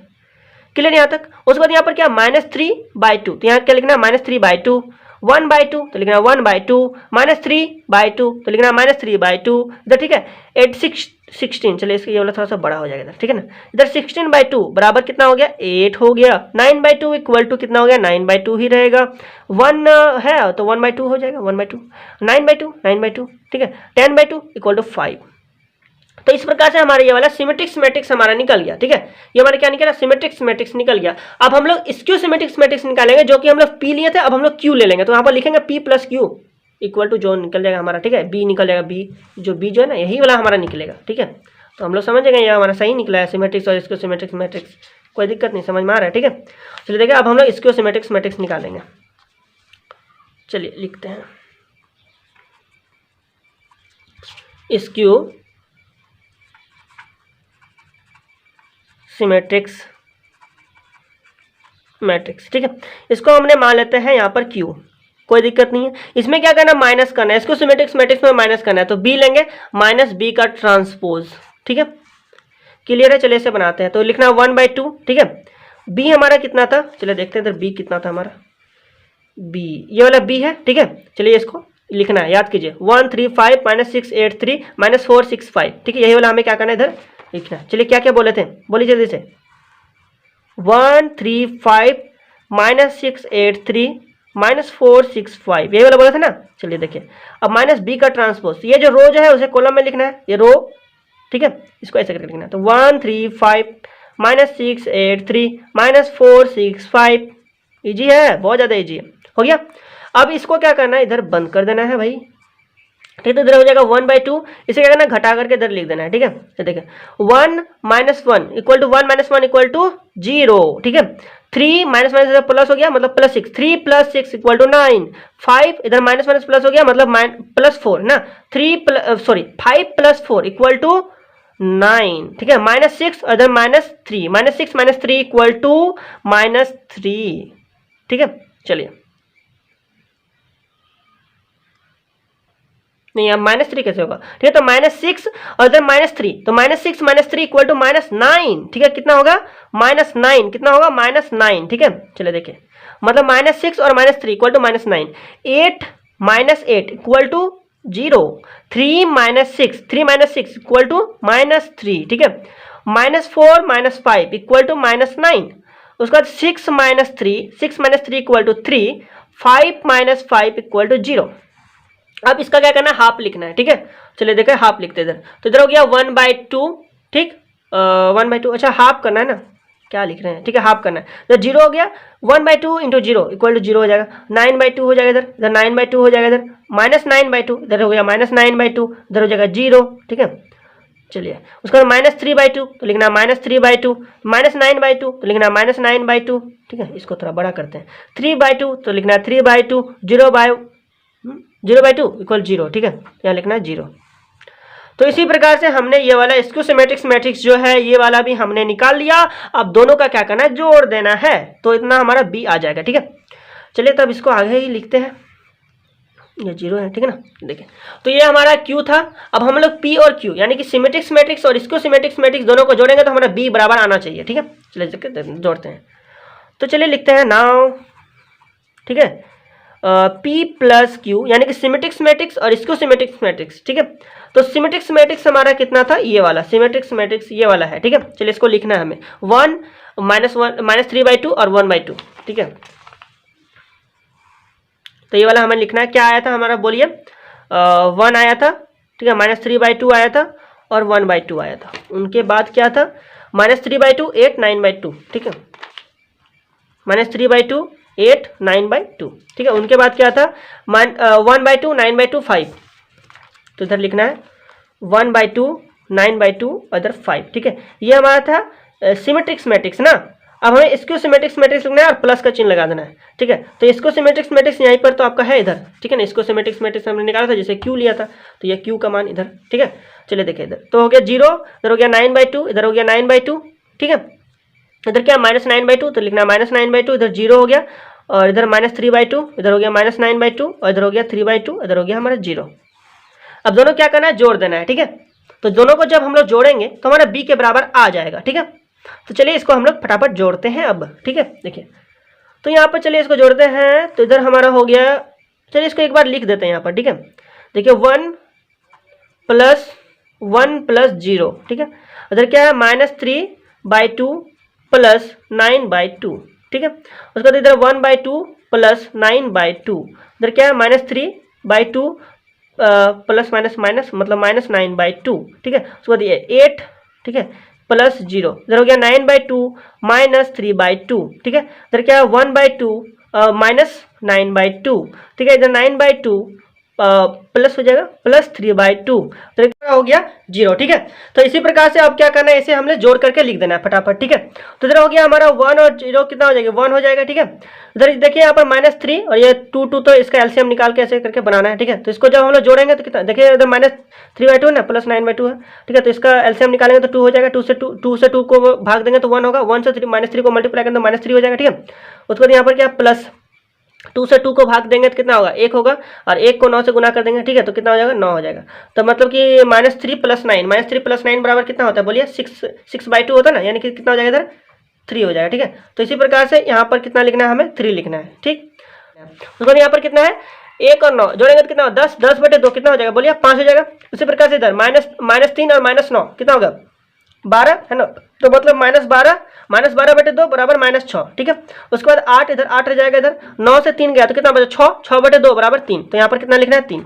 क्लियर यहाँ तक। उसके बाद यहाँ पर क्या, -3/2, तो यहाँ क्या लिखना है, -3/2, 1/2 तो लिखना 1/2, -3/2 तो लिखना -3/2, इधर, ठीक है। 8 6 16, चलिए इसका ये वाला थोड़ा सा बड़ा हो जाएगा इधर, ठीक है ना, इधर 16/2 बराबर कितना हो गया, 8 हो गया। 9/2 इक्वल टू कितना हो गया, 9/2 ही रहेगा। 1 है तो 1/2 हो जाएगा, 1/2, 9/2, ठीक है। 10/2 इक्वल टू 5। तो इस प्रकार से हमारा ये वाला सिमेट्रिक मैट्रिक्स हमारा निकल गया, ठीक है। ये हमारा क्या निकला, सिमेट्रिक मैट्रिक्स निकल गया। अब हम लोग स्क्यू सिमेट्रिक मैट्रिक्स निकालेंगे, जो कि हम लोग P लिए थे, अब हम लोग Q ले लेंगे, तो यहाँ पर लिखेंगे P + Q इक्वल टू जो निकल जाएगा हमारा, ठीक है, B निकल जाएगा, B जो है ना यही वाला हमारा निकलेगा, ठीक है। तो हम लोग समझ गए ये हमारा सही निकला है, सिमेट्रिक्स और स्क्यू सिमेट्रिक मैट्रिक्स, कोई दिक्कत नहीं, समझ में आ रहा है, ठीक है। चलिए देखिए अब हम लोग स्क्यू सिमेट्रिक मैट्रिक्स निकालेंगे, चलिए लिखते हैं स्क्यू सिमेट्रिक्स मैट्रिक्स, ठीक है। इसको हमने मान लेते हैं यहाँ पर Q, कोई दिक्कत नहीं है। इसमें क्या करना, माइनस करना है, इसको सिमेट्रिक्स मैट्रिक्स में माइनस करना है, तो B लेंगे -B का ट्रांसपोज, ठीक है, क्लियर है। चलिए इसे बनाते हैं, तो लिखना 1/2, ठीक है। B हमारा कितना था, चलिए देखते हैं इधर B कितना था हमारा, B ये वाला B है, ठीक है। चलिए इसको लिखना है, याद कीजिए 135 -683 -465, ठीक है, यही वाला हमें क्या करना है इधर लिखना। चलिए क्या क्या बोले थे, बोलिए जल्दी से, 135 -683 -465, यही वाला बोला था ना। चलिए देखिए अब -B का ट्रांसपोज, ये जो रो जो है उसे कॉलम में लिखना है, ये रो, ठीक है, इसको ऐसे करके लिखना है, तो 135 -683 -465, इजी है, बहुत ज़्यादा इजी है, हो गया। अब इसको क्या करना है, इधर बंद कर देना है भाई, ठीक है, तो इधर हो जाएगा 1/2, इसे क्या करना है, घटा करके इधर लिख देना है, ठीक है। तो देखिए 1 - 1 इक्वल टू 1 - 1 इक्वल टू 0, ठीक है। 3 - प्लस हो गया, मतलब +6, 3 + 6 इक्वल टू 9, 5 इधर माइनस प्लस हो गया, मतलब +4 ना, 5 + 4 इक्वल टू 9, ठीक है, -6 इधर -3, -6 - 3 इक्वल टू -3, ठीक है। चलिए नहीं, अब -3 कैसे होगा, ठीक है, तो -6 और इधर -3, तो -6 - 3 इक्वल टू -9, ठीक है, कितना होगा, -9, कितना होगा, -9, ठीक है। चलिए देखिए मतलब -6 और -3 equal to -9, 8 - 8 equal to 0, 3 - 6 equal to -3, ठीक है, -4 - 5 इक्वल टू -9, उसके बाद 6 - 3 इक्वल टू 3, 5 - 5 इक्वल टू 0, अब इसका क्या करना है, हाफ लिखना है, ठीक है। चलिए देखें, हाफ लिखते इधर, तो इधर हो गया 1/2, ठीक, 1/2, अच्छा हाफ करना है ना, क्या लिख रहे हैं, ठीक है, हाफ करना है, तो 0 हो गया, 1/2 इंटू 0 इक्वल टू 0 हो जाएगा, 9/2 हो जाएगा, इधर इधर 9/2 हो जाएगा, इधर -9/2, इधर हो गया -9/2, इधर हो जाएगा 0, ठीक है। चलिए उसका -3/2 तो लिखना -3/2, -9/2 तो लिखना -9/2, ठीक है। इसको थोड़ा बड़ा करते हैं, 3/2 तो लिखना 3/2, 0/2 इक्वल 0, ठीक है, यहाँ लिखना है 0। तो इसी प्रकार से हमने ये वाला स्क्यू सिमेट्रिक्स मैट्रिक्स जो है ये वाला भी हमने निकाल लिया। अब दोनों का क्या करना है, जोड़ देना है, तो इतना हमारा बी आ जाएगा, ठीक है। चलिए तब इसको आगे ही लिखते हैं, ये 0 है, ठीक है ना। देखिए तो ये हमारा Q था। अब हम लोग P और Q यानी कि सिमेट्रिक्स मैट्रिक्स और स्क्यू सिमेट्रिक्स मैट्रिक्स दोनों को जोड़ेंगे तो हमारा B बराबर आना चाहिए, ठीक है। चलिए जोड़ते हैं, तो चलिए लिखते हैं नाउ, ठीक है, P प्लस Q यानी कि सिमेट्रिक्स मैट्रिक्स और स्क्यू सिमेट्रिक्स मैट्रिक्स, ठीक है। तो सिमेट्रिक्स मैट्रिक्स हमारा कितना था, ये वाला सिमेट्रिक्स मैट्रिक्स ये वाला है, ठीक है। चलिए इसको लिखना है हमें 1 -3/2 और 1/2, ठीक है। तो ये वाला हमें लिखना है, क्या आया था हमारा, बोलिए, 1 आया था, ठीक है, -3/2 आया था और 1/2 आया था। उनके बाद क्या था, -3/2 8 9/2, ठीक है, -3/2 8 9/2, ठीक है। उनके बाद क्या था, 1/2 9/2 5, तो इधर लिखना है 1/2 9/2 और इधर 5, ठीक है। ये हमारा था सिमेट्रिक्स मैट्रिक्स ना। अब हमें स्क्यू सिमेट्रिक्स मैट्रिक्स लिखना है और प्लस का चिन्ह लगा देना है, ठीक है। तो स्क्यू सिमेट्रिक्स मैट्रिक्स यहीं पर तो आपका है इधर, ठीक है ना। स्क्यू सिमेट्रिक्स मैट्रिक्स हमने निकाला था, जैसे क्यू लिया था, तो ये क्यू का मान इधर, ठीक है। चलिए देखिए इधर तो हो गया 0, इधर हो गया 9/2, इधर हो गया 9/2, ठीक है। इधर क्या -9/2 तो लिखना -9/2, इधर 0 हो गया, और इधर -3/2, इधर हो गया -9/2 और इधर हो गया 3/2, इधर हो गया हमारा 0। अब दोनों क्या करना है, जोड़ देना है, ठीक है। तो दोनों को जब हम लोग जोड़ेंगे तो हमारा b के बराबर आ जाएगा, ठीक है। तो चलिए इसको हम लोग फटाफट जोड़ते हैं अब, ठीक है। देखिए तो यहाँ पर चलिए इसको जोड़ते हैं, तो इधर हमारा हो गया, चलिए इसको एक बार लिख देते हैं यहाँ पर, ठीक है। देखिए 1 + 0, ठीक है। इधर क्या है, -3/2 + 9/2, ठीक है। उसके बाद इधर 1/2 + 9/2, इधर क्या है, -3/2 प्लस माइनस मतलब -9/2, ठीक है। उसके बाद ये 8, ठीक है, +0, इधर हो गया 9/2 -3/2, ठीक है। इधर क्या है 1/2 -9/2, ठीक है। इधर 9/2 प्लस हो जाएगा +3/2, तो क्या हो गया 0, ठीक है। तो इसी प्रकार से अब क्या करना है, इसे हमने जोड़ करके लिख देना है फटाफट, ठीक है। तो इधर हो गया हमारा 1 और 0 कितना हो जाएगा, 1 हो जाएगा, ठीक है। इधर देखिए यहाँ पर -3 और ये 2 तो इसका एलसीएम निकाल के ऐसे करके बनाना है, ठीक है। तो इसको जब हम लोग जोड़ेंगे तो कितना, देखिए इधर -3/2 ना +9/2 है, ठीक है। तो इसका एलसीएम निकालेंगे तो 2 हो जाएगा, 2 से 2 को भाग देंगे तो 1 होगा, 1 से -3 को मल्टीप्लाई करेंगे तो -3 हो जाएगा, ठीक है। उसके बाद यहाँ पर क्या प्लस 2 से 2 को भाग देंगे तो कितना होगा, 1 होगा, और 1 को 9 से गुना कर देंगे, ठीक है। तो कितना हो जाएगा, 9 हो जाएगा। तो मतलब कि -3 + 9, -3 + 9 बराबर कितना होता है, बोलिए 6/2 होता है ना, यानी कि कितना हो जाएगा इधर 3 हो जाएगा, ठीक है। तो इसी प्रकार से यहाँ पर कितना लिखना है, हमें 3 लिखना है, ठीक। उसके बाद यहाँ पर कितना है, 1 और 9 जोड़ेंगे तो कितना हो, 10/2 कितना हो जाएगा, बोलिए 5 हो जाएगा। उसी प्रकार से इधर -3 और -9 कितना होगा, 12 है ना। तो मतलब -12/2 बराबर -6, ठीक है। उसके बाद 8, इधर 8 रह जाएगा, इधर 9 से 3 गया तो कितना बचा, 6/2 बराबर 3, तो यहाँ पर कितना लिखना है 3,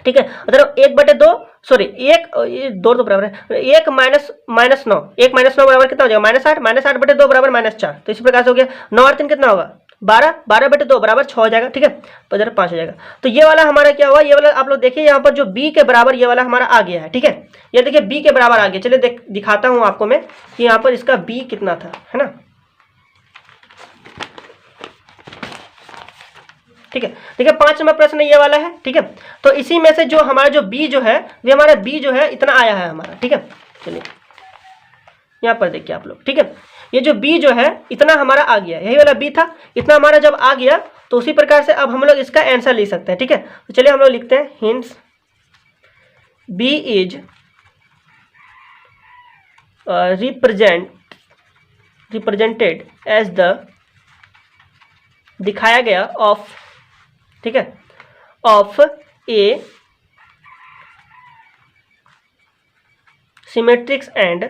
ठीक है। इधर 1/2 सॉरी 1 ये 2 तो बराबर है, 1 -9 बराबर कितना हो जाएगा, -8/2 बराबर -4, तो इसी प्रकार से हो गया 9 और 3 कितना होगा 12/2 बराबर 6 हो जाएगा, ठीक है। तो इधर 5 हो जाएगा। तो ये वाला हमारा क्या हुआ, ये वाला आप लोग देखिए यहाँ पर जो b के बराबर ये वाला हमारा आ गया है, ठीक है। ये देखिए b के बराबर आ गया। चलिए दिखाता हूँ आपको मैं कि यहाँ पर इसका b कितना था, है ना, ठीक है। देखिए 5 नंबर प्रश्न ये वाला है, ठीक है। तो इसी में से जो हमारा जो b जो है, ये हमारा b जो है इतना आया है हमारा, ठीक है। चलिए यहाँ पर देखिए आप लोग, ठीक है। ये जो b जो है इतना हमारा आ गया, यही वाला b था, इतना हमारा जब आ गया तो उसी प्रकार से अब हम लोग इसका आंसर लिख सकते हैं, ठीक है। तो चलिए हम लोग लिखते हैं hints b is represented as the दिखाया गया ऑफ, ठीक है, of a symmetrics and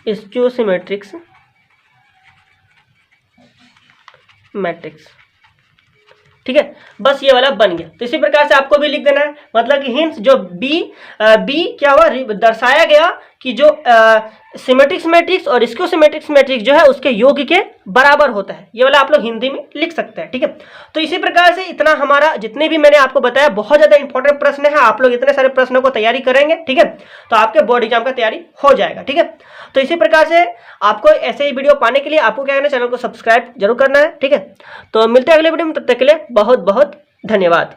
skew symmetrics matrix, ठीक है, बस ये वाला बन गया। तो इसी प्रकार से आपको भी लिख देना है, मतलब कि हिंस जो बी क्या हुआ, दर्शाया गया कि जो सिमेट्रिक्स मैट्रिक्स और स्क्यू सिमेट्रिक्स मैट्रिक्स जो है उसके योग के बराबर होता है। ये वाला आप लोग हिंदी में लिख सकते हैं, ठीक है। तो इसी प्रकार से इतना हमारा जितने भी मैंने आपको बताया बहुत ज्यादा इंपॉर्टेंट प्रश्न है, आप लोग इतने सारे प्रश्नों को तैयारी करेंगे, ठीक है, तो आपके बोर्ड एग्जाम का तैयारी हो जाएगा, ठीक है। तो इसी प्रकार से आपको ऐसे ही वीडियो पाने के लिए आपको क्या करना है, चैनल को सब्सक्राइब जरूर करना है, ठीक है। तो मिलते हैं अगले वीडियो में, तब तक के लिए बहुत बहुत धन्यवाद।